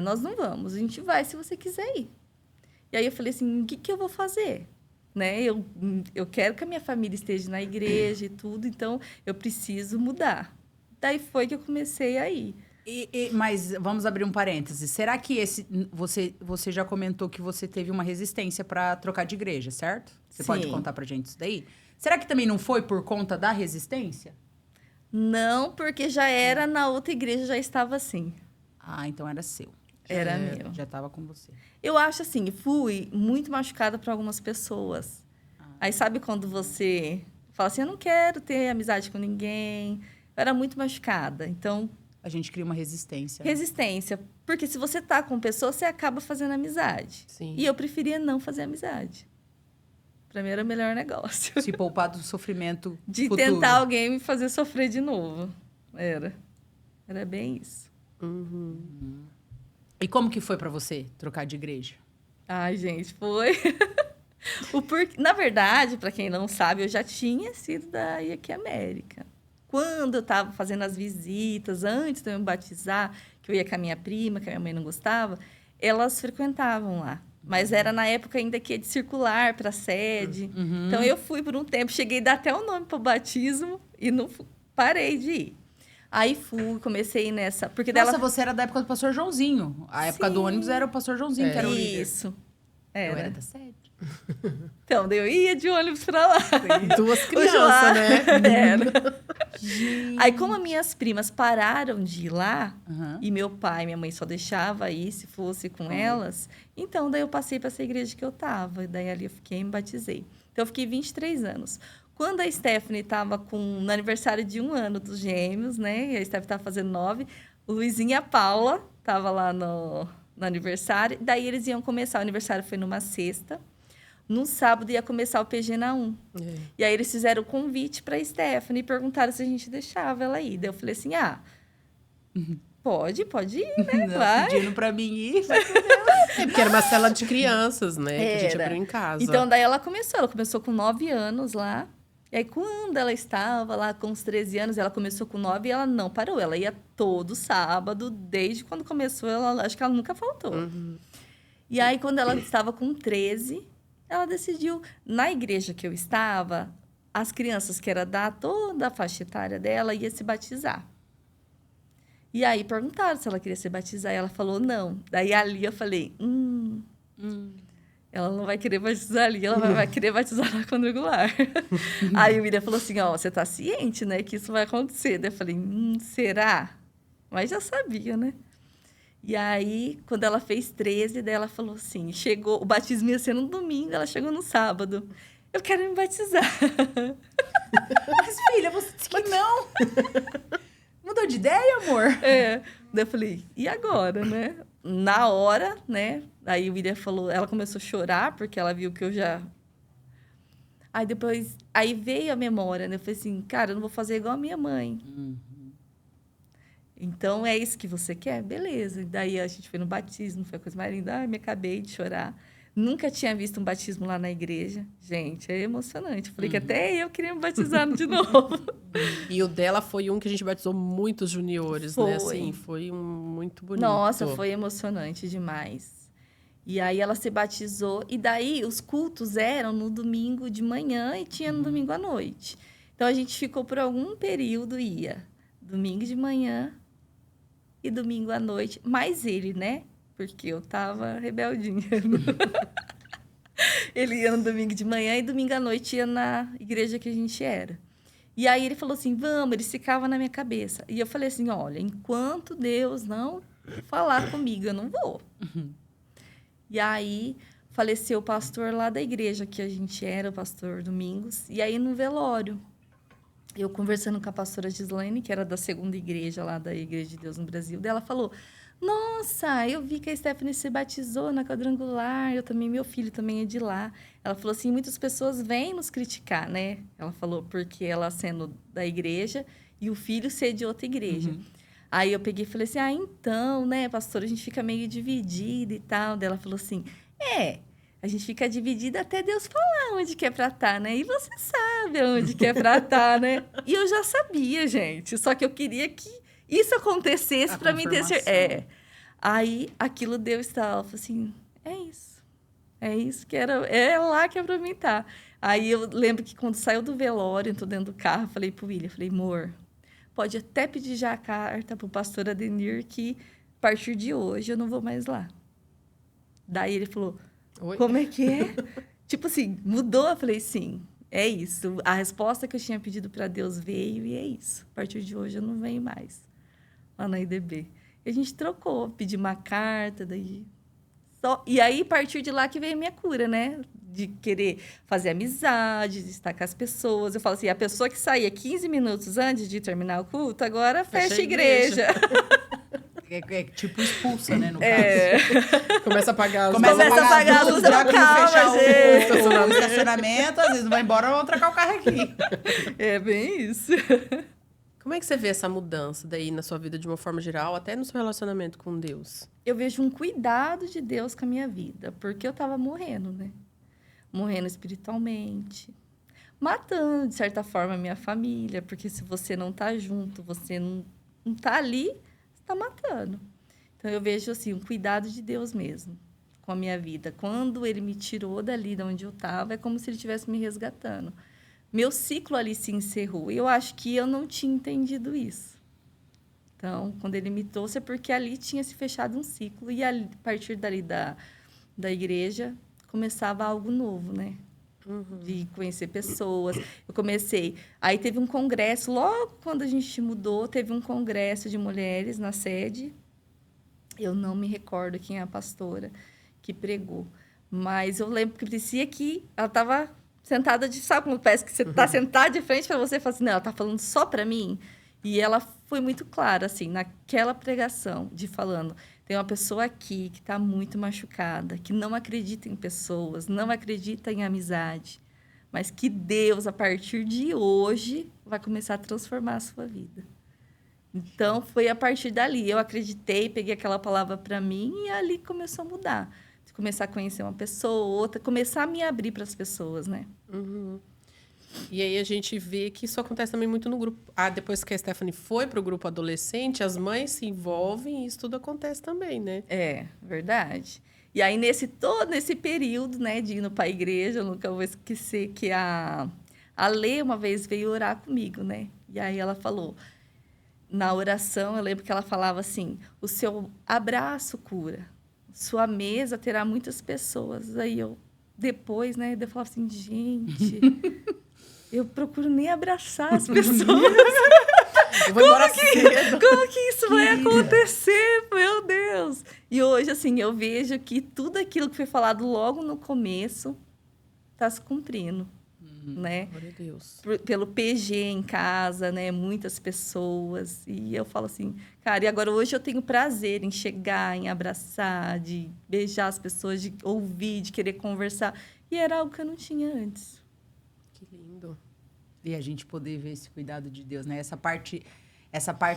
Nós não vamos. A gente vai se você quiser ir. E aí eu falei assim, o que eu vou fazer? Né? Eu quero que a minha família esteja na igreja e tudo, então eu preciso mudar. Daí foi que eu comecei a ir. Mas vamos abrir um parêntese. Será que você já comentou que você teve uma resistência para trocar de igreja, certo? Você pode Sim. contar pra gente isso daí? Será que também não foi por conta da resistência? Não, porque já era na outra igreja, já estava assim. Ah, então era seu. Era meu. Já estava com você. Eu acho assim, fui muito machucada por algumas pessoas. Aí sabe quando você fala assim, eu não quero ter amizade com ninguém. Eu era muito machucada. Então, A gente cria uma resistência. né? resistência. Porque se você tá com pessoas, você acaba fazendo amizade. Sim. E eu preferia não fazer amizade. Pra mim era o melhor negócio. Se poupar do sofrimento De futuro. tentar alguém me fazer sofrer de novo. Era bem isso. Uhum. E como que foi pra você trocar de igreja? Ai, gente, foi. Na verdade, para quem não sabe, eu já tinha sido da IEQ América. Quando eu estava fazendo as visitas, antes de eu me batizar, que eu ia com a minha prima, que a minha mãe não gostava, elas frequentavam lá. Mas era na época ainda que ia de circular para a sede. Uhum. Então, eu fui por um tempo, cheguei a dar até o nome para o batismo e não parei de ir. Aí fui, comecei nessa... Porque Nossa, dela... você era da época do pastor Joãozinho. A época do Sim. ônibus era o pastor Joãozinho que era o líder. Isso. Eu era Era. da sede. Então, daí eu ia de ônibus pra lá. 2 crianças, né? Era. Aí, como as minhas primas pararam de ir lá, Aham. e meu pai e minha mãe só deixavam ir se fosse com elas, então daí eu passei para essa igreja que eu tava. Daí ali eu fiquei e me batizei. Então eu fiquei 23 anos. Quando a Stephanie estava no aniversário de 1 ano dos gêmeos, né? E a Stephanie estava fazendo 9, o Luizinho e a Paula estavam lá no aniversário. Daí eles iam começar. O aniversário foi numa sexta. No sábado ia começar o PG na 1. É. E aí eles fizeram o convite para a Stephanie e perguntaram se a gente deixava ela ir. Daí eu falei assim, pode ir, né? Não, Vai. pedindo pra mim ir. É porque era uma cela de crianças, né? Que a gente Era. abriu em casa. Então, daí ela começou com 9 anos lá. E aí, quando ela estava lá com os 13 anos, ela começou com 9 e ela não parou. Ela ia todo sábado, desde quando começou, acho que ela nunca faltou. E aí, quando ela estava com 13, ela decidiu, na igreja que eu estava, as crianças que era da toda a faixa etária dela ia se batizar. E aí perguntaram se ela queria se batizar e ela falou não. Daí ali eu falei, ela não vai querer batizar ali, ela vai querer batizar na quadrangular. Aí o William falou assim, você tá ciente, né, que isso vai acontecer. Daí eu falei, será? Mas já sabia, né? E aí, quando ela fez 13, daí ela falou assim, o batismo ia ser no domingo, ela chegou no sábado. Eu quero me batizar. Mas, filha, você disse que não. Mudou de ideia, amor? Daí eu falei, e agora, né? Na hora, né? Aí o William falou, ela começou a chorar, porque ela viu que eu já... Aí veio a memória, né? Eu falei assim, cara, eu não vou fazer igual a minha mãe. Então, é isso que você quer? Beleza. E daí a gente foi no batismo, foi a coisa mais linda. Me acabei de chorar. Nunca tinha visto um batismo lá na igreja. Gente, é emocionante. Falei que até eu queria me batizar de novo. E o dela foi um que a gente batizou muitos juniores, né? Assim, foi muito bonito. Nossa, foi emocionante demais. E aí ela se batizou. E daí os cultos eram no domingo de manhã e tinha no domingo à noite. Então a gente ficou por algum período, ia domingo de manhã e domingo à noite. Mais ele, né? Porque eu tava rebeldinha. Ele ia no domingo de manhã e domingo à noite ia na igreja que a gente era. E aí ele falou assim, vamos, ele ficava na minha cabeça. E eu falei assim, olha, enquanto Deus não falar comigo, eu não vou. E aí faleceu o pastor lá da igreja que a gente era, o pastor Domingos. E aí no velório, eu conversando com a pastora Gislaine, que era da 2ª igreja lá da Igreja de Deus no Brasil, dela falou, nossa, eu vi que a Stephanie se batizou na quadrangular, meu filho também é de lá. Ela falou assim, muitas pessoas vêm nos criticar, né? Ela falou, porque ela sendo da igreja e o filho ser de outra igreja. Aí eu peguei e falei assim, então, né, pastora, a gente fica meio dividida e tal. Daí ela falou assim, a gente fica dividida até Deus falar onde que é pra estar, né? E você sabe onde que é pra estar, né? E eu já sabia, gente, só que eu queria que isso acontecesse para mim ter certeza. Aí aquilo deu estalo. Eu falei assim, é isso que era, é lá que é para mim estar. Aí eu lembro que quando saiu do velório, entrou dentro do carro, falei pro William, falei, amor, pode até pedir já a carta pro pastor Adenir que a partir de hoje eu não vou mais lá. Daí ele falou, como é que é? Tipo assim, mudou? Eu falei, sim, é isso. A resposta que eu tinha pedido para Deus veio e é isso. A partir de hoje eu não venho mais lá na IDB. E a gente trocou, pedi uma carta, daí... E aí, a partir de lá que veio a minha cura, né? De querer fazer amizade, de estar com as pessoas. Eu falo assim, a pessoa que saía 15 minutos antes de terminar o culto, agora fecha a igreja. É tipo expulsa, né, no caso. Começa a apagar as Começa a apagar a luz, já que não fechar gente. o estacionamento, às vezes não vai embora, vamos trocar o carro aqui. É bem isso. Como é que você vê essa mudança daí na sua vida de uma forma geral, até no seu relacionamento com Deus? Eu vejo um cuidado de Deus com a minha vida, porque eu estava morrendo, né? Morrendo espiritualmente, matando, de certa forma, a minha família, porque se você não está junto, você não está ali, você está matando. Então, eu vejo, assim, um cuidado de Deus mesmo com a minha vida. Quando Ele me tirou dali, de onde eu estava, é como se Ele estivesse me resgatando. Meu ciclo ali se encerrou. E eu acho que eu não tinha entendido isso. Então, quando Ele me trouxe, é porque ali tinha se fechado um ciclo. E a partir dali da igreja, começava algo novo, né? De conhecer pessoas. Eu comecei... Aí teve um congresso, logo quando a gente mudou, teve um congresso de mulheres na sede. Eu não me recordo quem é a pastora que pregou. Mas eu lembro que parecia que ela estava sentada de... Sabe como parece que você está sentada de frente para você e fala assim, não, ela está falando só para mim? E ela foi muito clara, assim, naquela pregação, de falando... Tem uma pessoa aqui que está muito machucada, que não acredita em pessoas, não acredita em amizade, mas que Deus, a partir de hoje, vai começar a transformar a sua vida. Então, foi a partir dali. Eu acreditei, peguei aquela palavra para mim e ali começou a mudar. Começar a conhecer uma pessoa, outra, começar a me abrir para as pessoas, né? E aí a gente vê que isso acontece também muito no grupo. Depois que a Stephanie foi para o grupo adolescente, as mães se envolvem e isso tudo acontece também, né? É, verdade. E aí, todo esse período, né, de indo para a igreja, eu nunca vou esquecer que a Lê uma vez veio orar comigo, né? E aí ela falou, na oração, eu lembro que ela falava assim, o seu abraço cura, sua mesa terá muitas pessoas. Aí depois, né, eu falava assim, gente... Eu procuro nem abraçar as pessoas. Eu vou embora cedo. Como que isso vai acontecer? Meu Deus! E hoje, assim, eu vejo que tudo aquilo que foi falado logo no começo está se cumprindo, né? Glória a Deus. Pelo PG em casa, né? Muitas pessoas. E eu falo assim, cara, e agora hoje eu tenho prazer em chegar, em abraçar, de beijar as pessoas, de ouvir, de querer conversar. E era algo que eu não tinha antes. Que lindo. E a gente poder ver esse cuidado de Deus, né? Essa parte,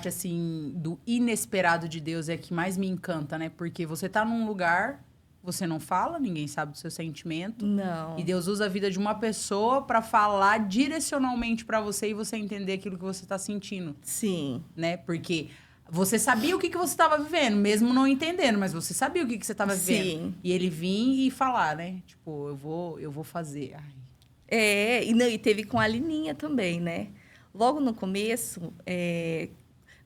assim, do inesperado de Deus é a que mais me encanta, né? Porque você tá num lugar, você não fala, ninguém sabe do seu sentimento. Não. E Deus usa a vida de uma pessoa para falar direcionalmente para você e você entender aquilo que você tá sentindo. Sim. Né? Porque você sabia o que você estava vivendo, mesmo não entendendo, mas você sabia o que você estava vivendo. Sim. E ele vir e falar, né? Tipo, eu vou fazer. Ai. E teve com a Lininha também, né? Logo no começo,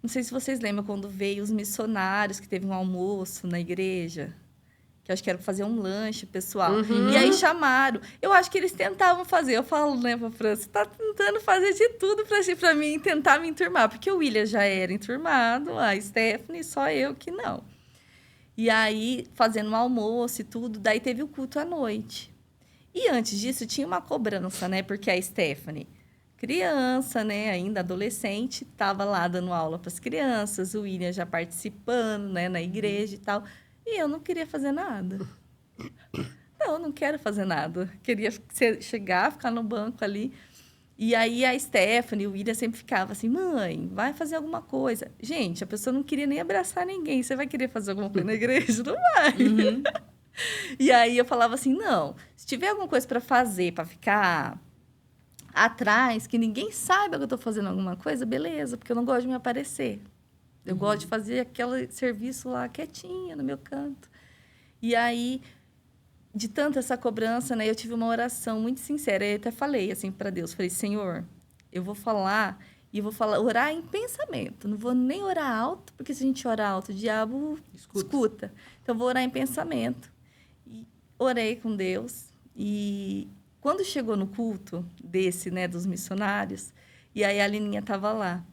não sei se vocês lembram quando veio os missionários, que teve um almoço na igreja, que eu acho que era para fazer um lanche pessoal. E aí chamaram. Eu acho que eles tentavam fazer. Eu falo, né, pra França, tá tentando fazer de tudo para mim tentar me enturmar, porque o William já era enturmado, a Stephanie, só eu que não. E aí, fazendo um almoço e tudo, daí teve o culto à noite. E antes disso, tinha uma cobrança, né? Porque a Stephanie, criança, né? Ainda adolescente, estava lá dando aula para as crianças, o William já participando, né? Na igreja e tal. E eu não queria fazer nada. Não, eu não quero fazer nada. Queria chegar, ficar no banco ali. E aí a Stephanie, o William sempre ficava assim, mãe, vai fazer alguma coisa. Gente, a pessoa não queria nem abraçar ninguém. Você vai querer fazer alguma coisa na igreja? Não vai. E aí eu falava assim, não, se tiver alguma coisa para fazer, para ficar atrás, que ninguém saiba que eu estou fazendo alguma coisa, beleza, porque eu não gosto de me aparecer. Eu gosto de fazer aquele serviço lá quietinha, no meu canto. E aí, de tanta essa cobrança, né, eu tive uma oração muito sincera. Eu até falei assim para Deus, falei, Senhor, eu vou falar e vou orar em pensamento. Não vou nem orar alto, porque se a gente orar alto, o diabo escuta. Então, eu vou orar em pensamento. E orei com Deus. E quando chegou no culto desse, né, dos missionários, e aí a Lininha estava lá.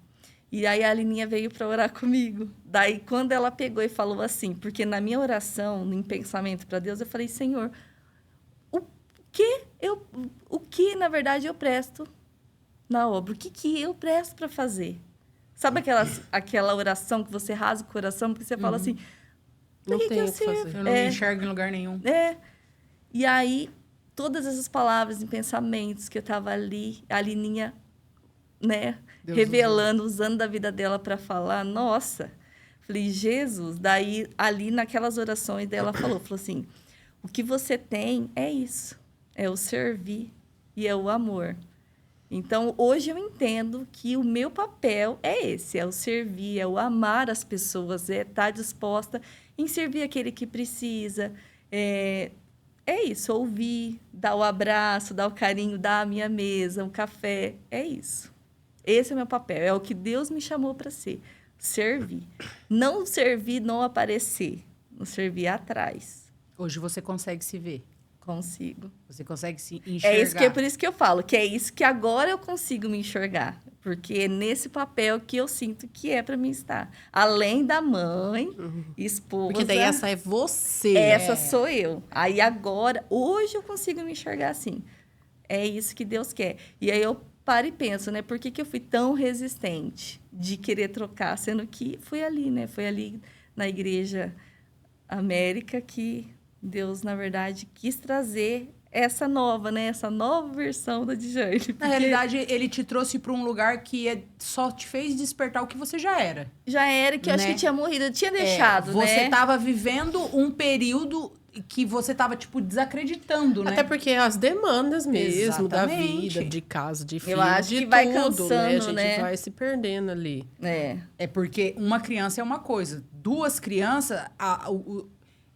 E aí a Lininha veio para orar comigo. Daí, quando ela pegou e falou assim, porque na minha oração, em pensamento para Deus, eu falei, Senhor, o que, na verdade, eu presto na obra? O que eu presto para fazer? Sabe aquela oração que você rasga o coração, porque você fala assim, não tem o que fazer. Eu não me enxergo em lugar nenhum. E aí, todas essas palavras e pensamentos que eu estava ali, a Lininha, né, Deus revelando, usando da vida dela para falar, nossa, falei, Jesus, daí ali naquelas orações dela falou assim, o que você tem é isso, é o servir e é o amor. Então, hoje eu entendo que o meu papel é esse, é o servir, é o amar as pessoas, é estar disposta em servir aquele que precisa, é isso, ouvir, dar o abraço, dar o carinho, dar a minha mesa, um café, é isso. Esse é o meu papel, é o que Deus me chamou para ser, servir. Não servir, não aparecer, não servir atrás. Hoje você consegue se ver? Consigo. Você consegue se enxergar. É isso que é por isso que eu falo, que é isso que agora eu consigo me enxergar. Porque é nesse papel que eu sinto que é para mim estar. Além da mãe, esposa. Porque daí essa é você. Essa sou eu. Aí agora, hoje eu consigo me enxergar assim. É isso que Deus quer. E aí eu paro e penso, né? Por que, que eu fui tão resistente de querer trocar? Sendo que foi ali, né? Foi ali na Igreja América que Deus, na verdade, quis trazer essa nova, né? Essa nova versão da Djane. Na realidade, ele te trouxe para um lugar que só te fez despertar o que você já era. Já era, que eu acho Né? que tinha morrido. Eu tinha deixado, Você né? estava vivendo um período que você estava, tipo, desacreditando, né? Até porque as demandas mesmo da Exatamente. vida, de casa, de filho, Eu acho de que vai tudo, né? A cansando, gente né? vai se perdendo ali. É. É porque uma criança é uma coisa. Duas crianças...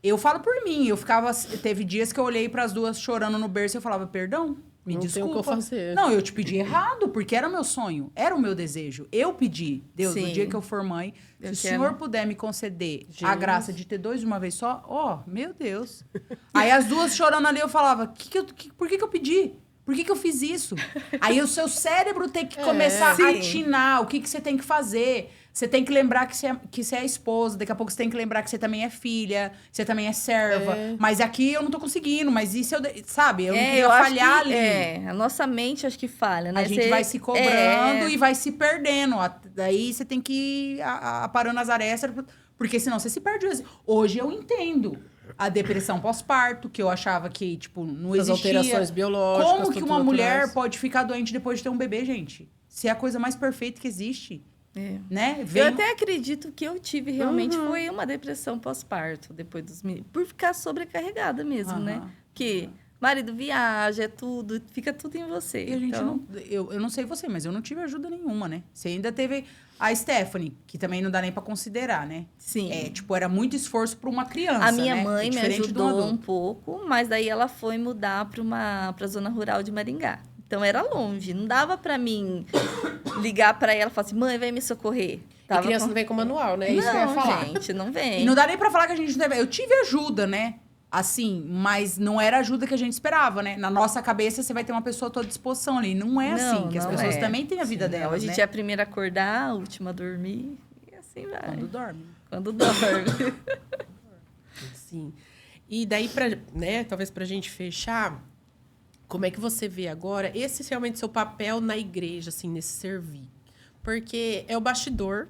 Eu falo por mim. Eu ficava... Teve dias que eu olhei para as duas chorando no berço e eu falava, perdão, me Não desculpa. tem o que eu fazer. Não, eu te pedi errado, porque era o meu sonho. Era o meu desejo. Eu pedi. Deus, no Sim. dia que eu for mãe, Eu se o quero. Senhor puder me conceder a Jesus. graça de ter dois de uma vez só, ó, meu Deus. Aí as duas chorando ali, eu falava, por que eu pedi? Por que eu fiz isso? Aí o seu cérebro tem que começar a Sim. atinar o que você tem que fazer. Você tem que lembrar que você é esposa, daqui a pouco você tem que lembrar que você também é filha, que você também é serva. É. Mas aqui eu não tô conseguindo, mas isso sabe? Eu não queria eu acho falhar que, ali. a nossa mente acho que falha, né? A gente Você- vai se cobrando e vai se perdendo. Daí você tem que ir aparando as arestas, porque senão você se perde. Hoje eu entendo a depressão pós-parto, que eu achava que, tipo, não As existia. alterações biológicas. Como que tudo uma mulher naturais. pode ficar doente depois de ter um bebê, gente? Se é a coisa mais perfeita que existe, É. né? Eu até acredito que eu tive realmente Uhum. foi uma depressão pós-parto, depois dos meninos. Por ficar sobrecarregada mesmo, né? Aham. Que marido viaja, é tudo, fica tudo em você. E a gente então, não... Eu não sei você, mas eu não tive ajuda nenhuma, né? Você ainda teve a Stephanie, que também não dá nem pra considerar, né? sim. É, tipo, era muito esforço pra uma criança, A minha né? mãe É me diferente de um ajudou um adulto. pouco, mas daí ela foi mudar para a zona rural de Maringá. Então era longe, não dava para mim ligar para ela e falar assim: "Mãe, vem me socorrer". E criança não vem com manual, né? É isso que eu ia Não, falar. gente, não vem. E não dá nem pra falar que a gente não teve... Eu tive ajuda, né? Assim, mas não era a ajuda que a gente esperava, né? Na nossa cabeça, você vai ter uma pessoa à tua disposição ali. Não é assim, Não, que as não pessoas é. também têm a vida Não, delas, a gente né? é a primeira a acordar, a última a dormir, e assim vai. Quando dorme. Quando dorme. Sim. E daí, né, talvez pra gente fechar, como é que você vê agora esse realmente seu papel na igreja, assim, nesse servir? Porque é o bastidor,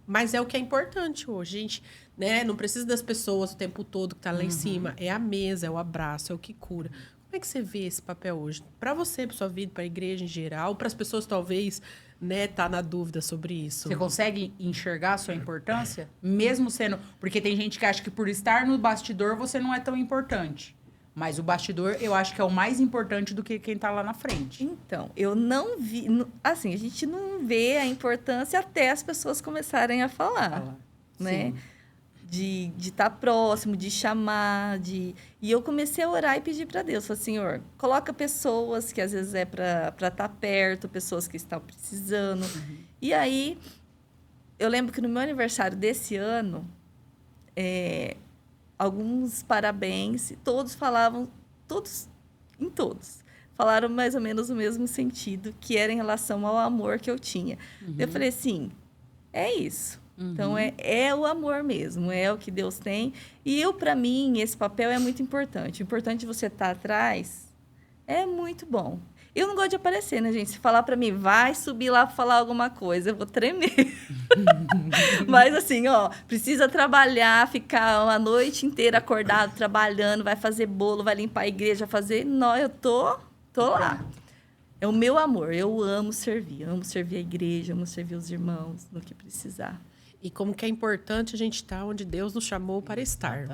mas é o que é importante hoje. A gente, né, não precisa das pessoas o tempo todo que tá lá em cima. É a mesa, é o abraço, é o que cura. Como é que você vê esse papel hoje? Para você, para sua vida, para a igreja em geral, para as pessoas talvez, né, tá na dúvida sobre isso. Você consegue enxergar a sua importância? Mesmo sendo... Porque tem gente que acha que por estar no bastidor, você não é tão importante. Mas o bastidor, eu acho que é o mais importante do que quem tá lá na frente. Então, eu não vi. Assim, a gente não vê a importância até as pessoas começarem a falar, né? Sim. De estar próximo, de chamar, de... E eu comecei a orar e pedir para Deus, falei, Senhor, coloca pessoas que às vezes é para estar perto, pessoas que estão precisando. E aí, eu lembro que no meu aniversário desse ano, alguns parabéns, e todos falavam, em todos, falaram mais ou menos o mesmo sentido, que era em relação ao amor que eu tinha. Eu falei assim, é isso. Então, é o amor mesmo, é o que Deus tem. E para mim, esse papel é muito importante. O importante de você estar atrás é muito bom. Eu não gosto de aparecer, né, gente? Se falar para mim, vai subir lá para falar alguma coisa, eu vou tremer. Mas assim, ó, precisa trabalhar, ficar a noite inteira acordado, trabalhando, vai fazer bolo, vai limpar a igreja, fazer... Não, eu tô lá. É o meu amor, eu amo servir a igreja, amo servir os irmãos no que precisar. E como que é importante a gente estar onde Deus nos chamou para estar.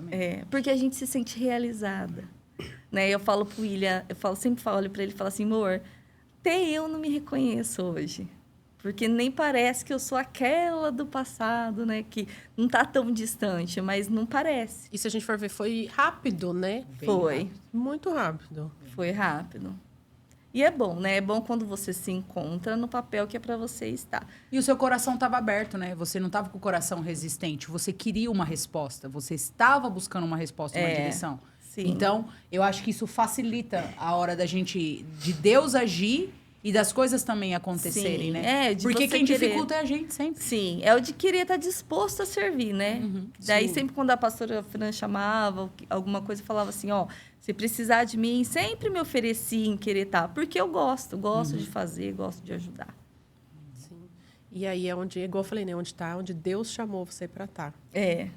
Porque a gente se sente realizada. Né? Eu falo pro William, sempre falo para ele, falo assim, amor, até eu não me reconheço hoje. Porque nem parece que eu sou aquela do passado, né? Que não tá tão distante, mas não parece. E se a gente for ver, foi rápido, né? Foi. Muito rápido. Foi rápido. E é bom, né? É bom quando você se encontra no papel que é para você estar. E o seu coração estava aberto, né? Você não estava com o coração resistente. Você queria uma resposta. Você estava buscando uma resposta, uma direção. Sim. Então, eu acho que isso facilita a hora de Deus agir e das coisas também acontecerem, Sim, né? de Porque você quem querer. dificulta é a gente sempre. Sim, é o de querer estar disposto a servir, né? Daí, sim. sempre quando a pastora Fran chamava, alguma coisa, falava assim, ó, se precisar de mim, sempre me ofereci em querer estar. Porque eu gosto de fazer, gosto de ajudar. Sim. E aí é onde, igual eu falei, né? Onde Deus chamou você para estar. É,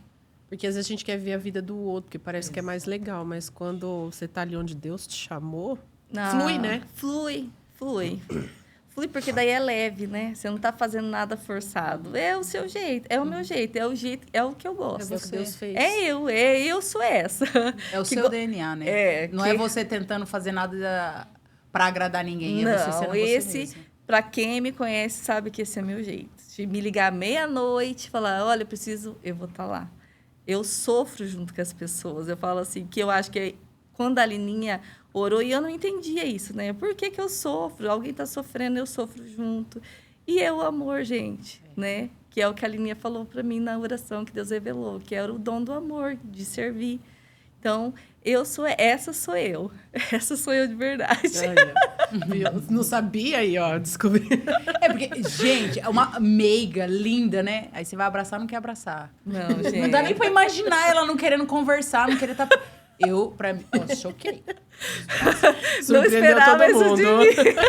Porque às vezes a gente quer ver a vida do outro, porque parece que é mais legal, mas quando você tá ali onde Deus te chamou, flui, né? Flui. Flui porque daí é leve, né? Você não tá fazendo nada forçado. É o seu jeito, é o meu jeito, é o que eu É gosto. o que Deus fez. Eu sou essa. É o Que seu go- DNA, né? É, Não que- é você tentando fazer nada pra agradar ninguém, é você sendo Não, você esse, mesmo. pra quem me conhece, sabe que esse é meu jeito. De me ligar meia-noite, falar, olha, eu vou estar lá. Eu sofro junto com as pessoas. Eu falo assim, que eu acho que quando a Lininha orou, e eu não entendia isso, né? Por que que eu sofro? Alguém está sofrendo, eu sofro junto. E é o amor, gente, né? Que é o que a Lininha falou para mim na oração que Deus revelou, que era o dom do amor, de servir. Então, essa sou eu. Essa sou eu de verdade. Aí, ó. Viu? Não sabia aí, ó, descobri. É porque, gente, é uma meiga linda, né? Aí você vai abraçar, não quer abraçar. Não, gente. Não dá nem pra imaginar ela não querendo conversar, não querer estar... Eu, pra mim, nossa, choquei. Não Surpreendeu esperava todo isso de mundo.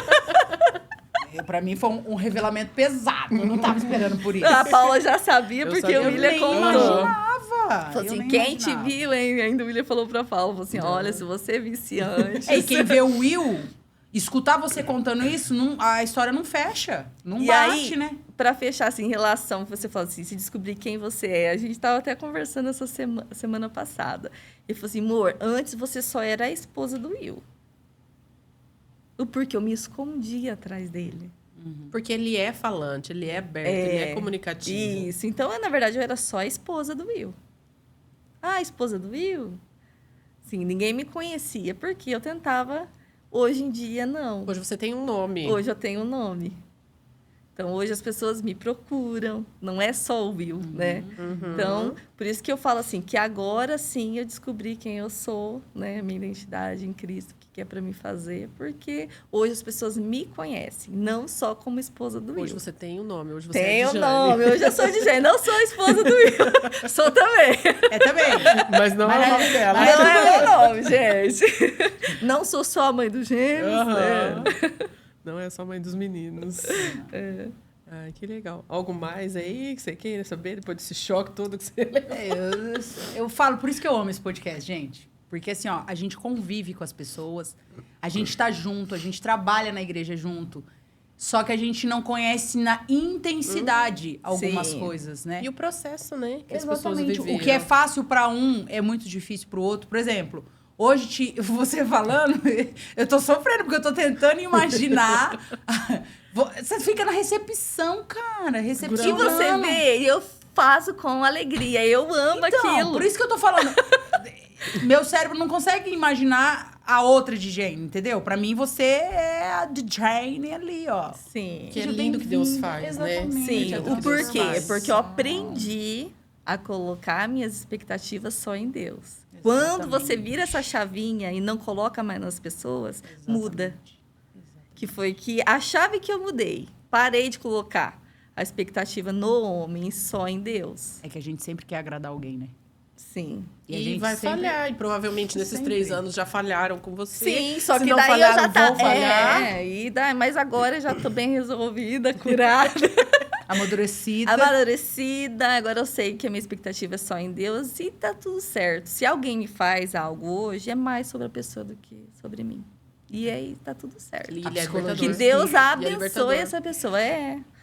Eu, pra mim foi um revelamento pesado. Eu não tava esperando por isso. A Paula já sabia, Eu porque sabia. o Eu William nem contou. imaginava. Falou Eu assim, nem quem te imaginava. viu, hein? Ainda o William falou pra Paula, falou assim, olha, se você visse antes... É, e quem vê o Will, escutar você contando isso, a história não fecha. Não E bate, aí, né? pra fechar, assim, em relação, você falou assim, se descobrir quem você é. A gente tava até conversando essa semana passada. Ele falou assim, amor, antes você só era a esposa do Will. O porquê eu me escondia atrás dele. Porque ele é falante, ele é aberto, ele é comunicativo. Isso. Então, na verdade, eu era só a esposa do Will. Ah, a esposa do Will? Sim, ninguém me conhecia, porque eu tentava... Hoje em dia, não. Hoje você tem um nome. Hoje eu tenho um nome. Então, hoje as pessoas me procuram. Não é só o Will, né? Então, por isso que eu falo assim, que agora sim eu descobri quem eu sou, né? Minha identidade em Cristo, o que é para mim fazer. Porque hoje as pessoas me conhecem, não só como esposa do Will. Hoje você tem um nome, hoje você Tenho é Dijane. nome, hoje eu sou de Jane, não sou a esposa do Will. Sou também. É também. Mas não é o nome dela. Mas Não tudo é meu nome, gente. Não sou só a mãe dos gêmeos. Aham. Não é só mãe dos meninos. Ai, que legal. Algo mais aí que você queira saber depois desse choque todo que você levou? Eu falo, por isso que eu amo esse podcast, gente. Porque assim, ó, a gente convive com as pessoas, a gente tá junto, a gente trabalha na igreja junto. Só que a gente não conhece na intensidade algumas Sim. coisas, né? E o processo, né? Que as pessoas Exatamente. viveram. O que é fácil para um é muito difícil para o outro. Por exemplo, hoje você falando, eu tô sofrendo porque eu tô tentando imaginar. Você fica na recepção, cara, Que recepcionando. você vê, e eu faço com alegria. Eu amo Então, aquilo. por isso que eu tô falando. Meu cérebro não consegue imaginar a outra de Jane, entendeu? Pra mim, você é a de Jane ali, ó. Sim. Que é Seja lindo que Deus bem-vinda. faz, né? Exatamente. Sim, é o tudo que Deus porquê? faz. Porque eu aprendi a colocar minhas expectativas só em Deus. Quando você vira essa chavinha e não coloca mais nas pessoas, muda. Que foi que a chave que eu mudei. Parei de colocar a expectativa no homem, só em Deus. É que a gente sempre quer agradar alguém, né? Sim. E a E gente vai sempre- falhar. E provavelmente nesses Sempre. 3 anos já falharam com você. Sim, só Se que não daí eu falharam, já tá. vão falhar. Mas agora eu já tô bem resolvida, curada, Amadurecida. amadurecida. Agora eu sei que a minha expectativa é só em Deus e tá tudo certo. Se alguém me faz algo hoje, é mais sobre a pessoa do que sobre mim. E aí tá tudo certo. Ele A é psicologia- Que libertador. Deus E é abençoe libertador. essa pessoa.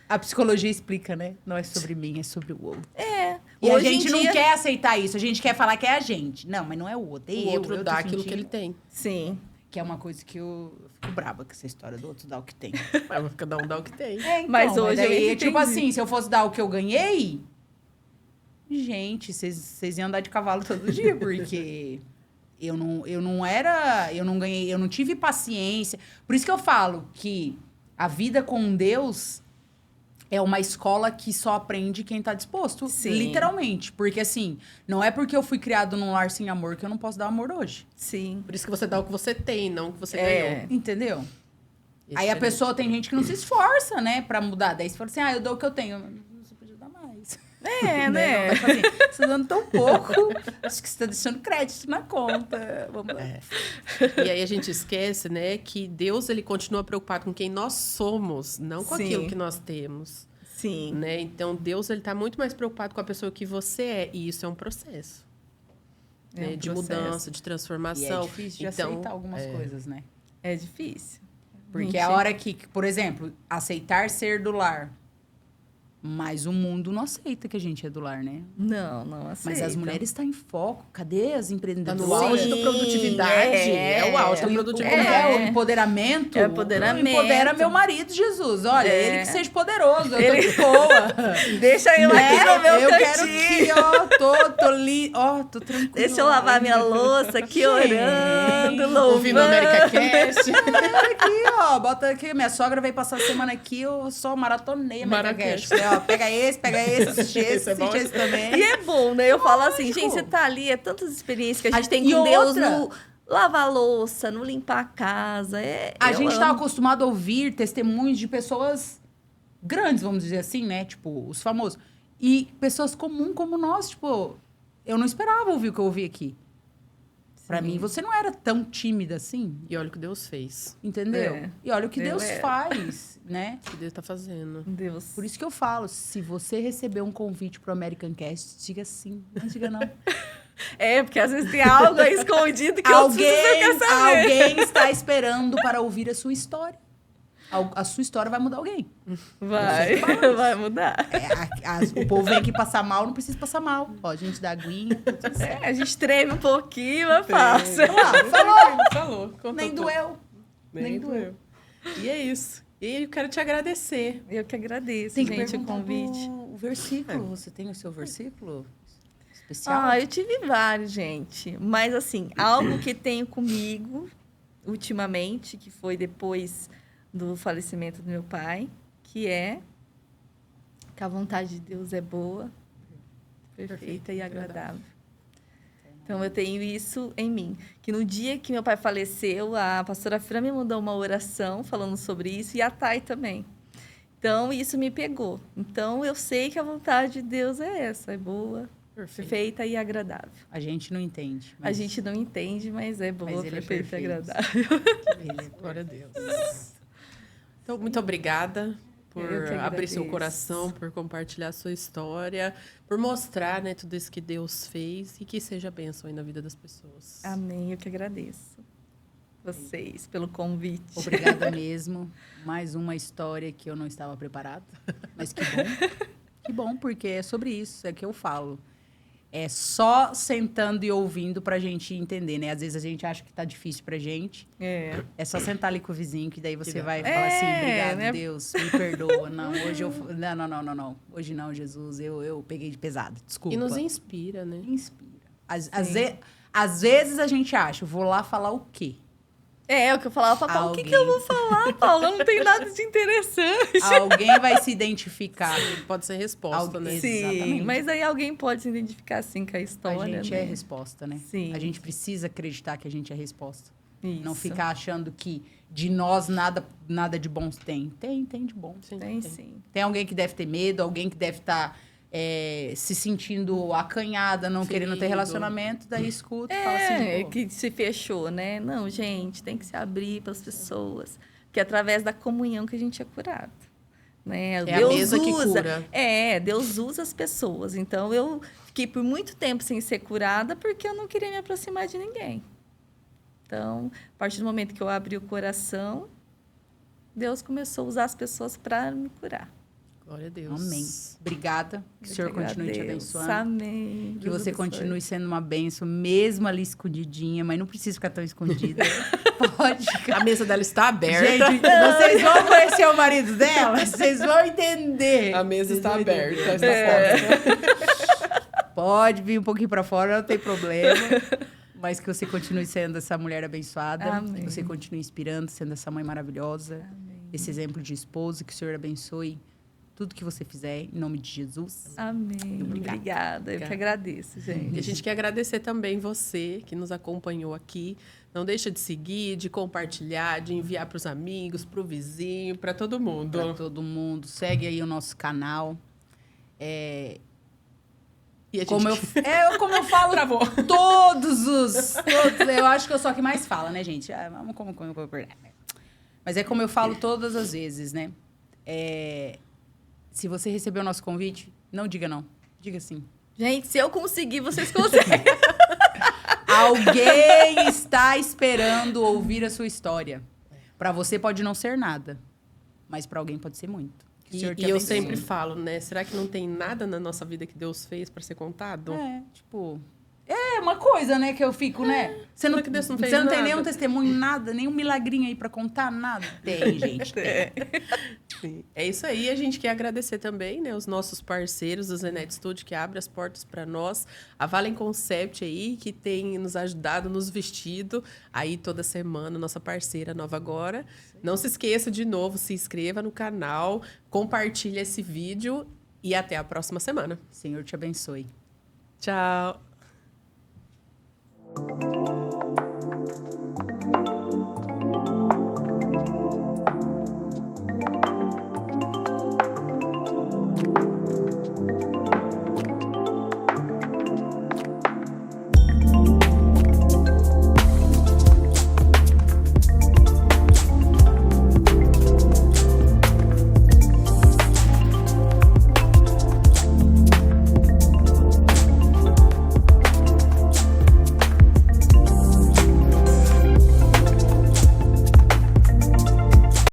A psicologia explica, né? Não é sobre mim, é sobre o outro. É. E a Hoje em gente não dia- quer aceitar isso. A gente quer falar que é a gente. Não, mas não é o outro. É O outro eu dá tô aquilo que sentindo. ele tem. Sim. Que é uma coisa que eu fico brava com essa história do outro dar o que tem. Mas cada um dá o que tem. Então, Mas hoje eu daí, entendi. tipo assim, se eu fosse dar o que eu ganhei, gente, vocês iam andar de cavalo todo dia, porque eu não ganhei, eu não tive paciência. Por isso que eu falo que a vida com Deus é uma escola que só aprende quem tá disposto. Sim. Literalmente. Porque, assim, não é porque eu fui criado num lar sem amor que eu não posso dar amor hoje. Sim. Por isso que você dá o que você tem, não o que você É. ganhou. Entendeu? É Aí a diferente. pessoa tem gente que não se esforça, né, pra mudar. Daí você fala assim, eu dou o que eu tenho. Você podia dar mais. É, né? Não, mas, assim, você tá dando tão pouco, acho que você tá deixando crédito na conta. Vamos lá. E aí a gente esquece, né, que Deus, ele continua preocupado com quem nós somos, não com Sim. aquilo que nós temos, Sim. né? Então, Deus, ele tá muito mais preocupado com a pessoa que você é, e isso é um processo, É né, um de processo. mudança, de E é transformação. difícil de Então, aceitar algumas coisas, né? É difícil. Porque Gente, a hora que, por exemplo, aceitar ser do lar. Mas o mundo não aceita que a gente é do lar, né? Não Mas aceita. as mulheres estão em foco. Cadê as tá empreendedoras? no auge da Sim, produtividade, é o auge da Como produtividade. é o empoderamento? É empoderamento. Empodera meu marido, Jesus. Olha, É. ele que seja poderoso. Eu tô Ele- de boa. Deixa eu aqui no meu Eu quero cantinho. que, tô tranquila. Deixa eu lavar minha louça aqui Gente. orando, louvando. Ouvindo América Cast. Aqui, ó, bota aqui. Minha sogra veio passar a semana aqui, eu só maratonei a Maracast. Ó, pega esse, assiste esse, Esse é bom. assiste esse também. E é bom, né? Eu falo assim, Lógico. gente, você tá ali, é tantas experiências que a gente A- tem e com Deus outra- no lavar a louça, no limpar a casa. A Eu gente tá amo. acostumado a ouvir testemunhos de pessoas grandes, vamos dizer assim, né? Tipo, os famosos. E pessoas comuns como nós, tipo, eu não esperava ouvir o que eu ouvi aqui. Pra Sim. mim, você não era tão tímida assim, E olha o que Deus fez, entendeu? É. E olha o que Eu Deus era. faz, né? o que Deus tá fazendo. Deus. Por isso que eu falo, se você receber um convite pro American Cast, diga sim, não diga não. É, porque às vezes tem algo aí escondido que outras pessoas não querem saber. Alguém está esperando para ouvir a sua história. A sua história vai mudar alguém. Vai mudar. O povo vem aqui passar mal, não precisa passar mal. Ó, a gente dá aguinha, tá tudo certo. A gente treme um pouquinho, mas passa. Falou. Contou Nem tudo. doeu. Nem doeu. E é isso. E eu quero te agradecer. Eu que agradeço, Tem que gente, o perguntar convite. o versículo. Você tem o seu versículo especial? Eu tive vários, gente. Mas, assim, algo que tenho comigo ultimamente, que foi depois do falecimento do meu pai, que é que a vontade de Deus é boa, perfeita e agradável. Então, eu tenho isso em mim. Que no dia que meu pai faleceu, a pastora Fran me mandou uma oração falando sobre isso, e a Thay também. Então, isso me pegou. Então, eu sei que a vontade de Deus é essa, é boa, perfeita e agradável. A gente não entende. A gente não entende, mas é boa, Mas ele é perfeita e perfeito. agradável. Glória a Deus. Então, muito obrigada por Eu que abrir seu agradeço. coração, por compartilhar sua história, por mostrar, né, tudo isso que Deus fez e que seja bênção aí na vida das pessoas. Amém, eu que agradeço vocês pelo convite. Obrigada mesmo. Mais uma história que eu não estava preparada. Mas que bom. Que bom, porque é sobre isso, é que eu falo. É só sentando e ouvindo pra gente entender, né? Às vezes a gente acha que tá difícil pra gente. É. É só sentar ali com o vizinho, que daí você Que vai bom. falar assim, É, obrigado, né? Deus, me perdoa. Não, hoje eu... Não. Hoje não, Jesus, eu peguei de pesado, desculpa. E nos inspira, né? Inspira. Às Sim. vezes a gente acha, vou lá falar o quê? É, o que eu falava pra Paulo, o que Alguém. eu vou falar, Paulo? Não tem nada de interessante. Alguém vai se identificar. Pode ser resposta, Algo- né? Sim. Sim, Exatamente. mas aí alguém pode se identificar assim com a A história, gente né? é resposta, né? Sim. A gente precisa acreditar que a gente é resposta. Isso. Não ficar achando que de nós nada de bom tem. Tem de bom. Sim, Tem sim. Tem alguém que deve ter medo, alguém que deve estar se sentindo acanhada, não querendo ter Ferido. relacionamento, daí escuta e fala assim, É, pô, que se fechou, né? Não, gente, tem que se abrir para as pessoas. Porque é através da comunhão que a gente é curado. Né? É a mesa que cura. Deus usa as pessoas. Então, eu fiquei por muito tempo sem ser curada porque eu não queria me aproximar de ninguém. Então, a partir do momento que eu abri o coração, Deus começou a usar as pessoas para me curar. Glória a Deus. amém. Obrigada. Que o Senhor continue te abençoando. Amém. Que Deus você abençoe. continue sendo uma bênção, mesmo ali escondidinha, mas não precisa ficar tão escondida. Pode ficar. A mesa dela está aberta. Gente, vocês vão conhecer o marido dela, vocês vão entender. A mesa Vocês está vão aberta. entender. Está fora. Pode vir um pouquinho pra fora, não tem problema. Mas que você continue sendo essa mulher abençoada. Amém. Que você continue inspirando, sendo essa mãe maravilhosa. Amém. Esse exemplo de esposo, que o Senhor abençoe tudo que você fizer, em nome de Jesus. Amém. Obrigada. Eu que agradeço, E gente. a gente quer agradecer também você que nos acompanhou aqui. Não deixa de seguir, de compartilhar, de enviar para os amigos, para o vizinho, para todo mundo. Pra todo mundo. Segue aí o nosso canal. E a gente... Como eu falo, Travou. todos. Eu acho que eu sou a que mais fala, né, gente? Mas é como eu falo todas as vezes, né? Se você recebeu o nosso convite, não diga não. Diga sim. Gente, se eu conseguir, vocês conseguem. Alguém está esperando ouvir a sua história. Para você pode não ser nada, mas para alguém pode ser muito. Que o Senhor te E eu abençoe. sempre falo, né? Será que não tem nada na nossa vida que Deus fez para ser contado? É uma coisa, né, que eu fico, né? Você não, que Deus não fez você não tem nada? nenhum testemunho, nada, nenhum milagrinho aí pra contar, nada. Tem, gente, tem. Sim. É isso aí. A gente quer agradecer também, né, os nossos parceiros do Zenet Studio, que abre as portas para nós. A Valen Concept aí, que tem nos ajudado nos vestidos aí toda semana, nossa parceira nova agora. Não se esqueça de novo, se inscreva no canal, compartilhe esse vídeo e até a próxima semana. Senhor te abençoe. Tchau!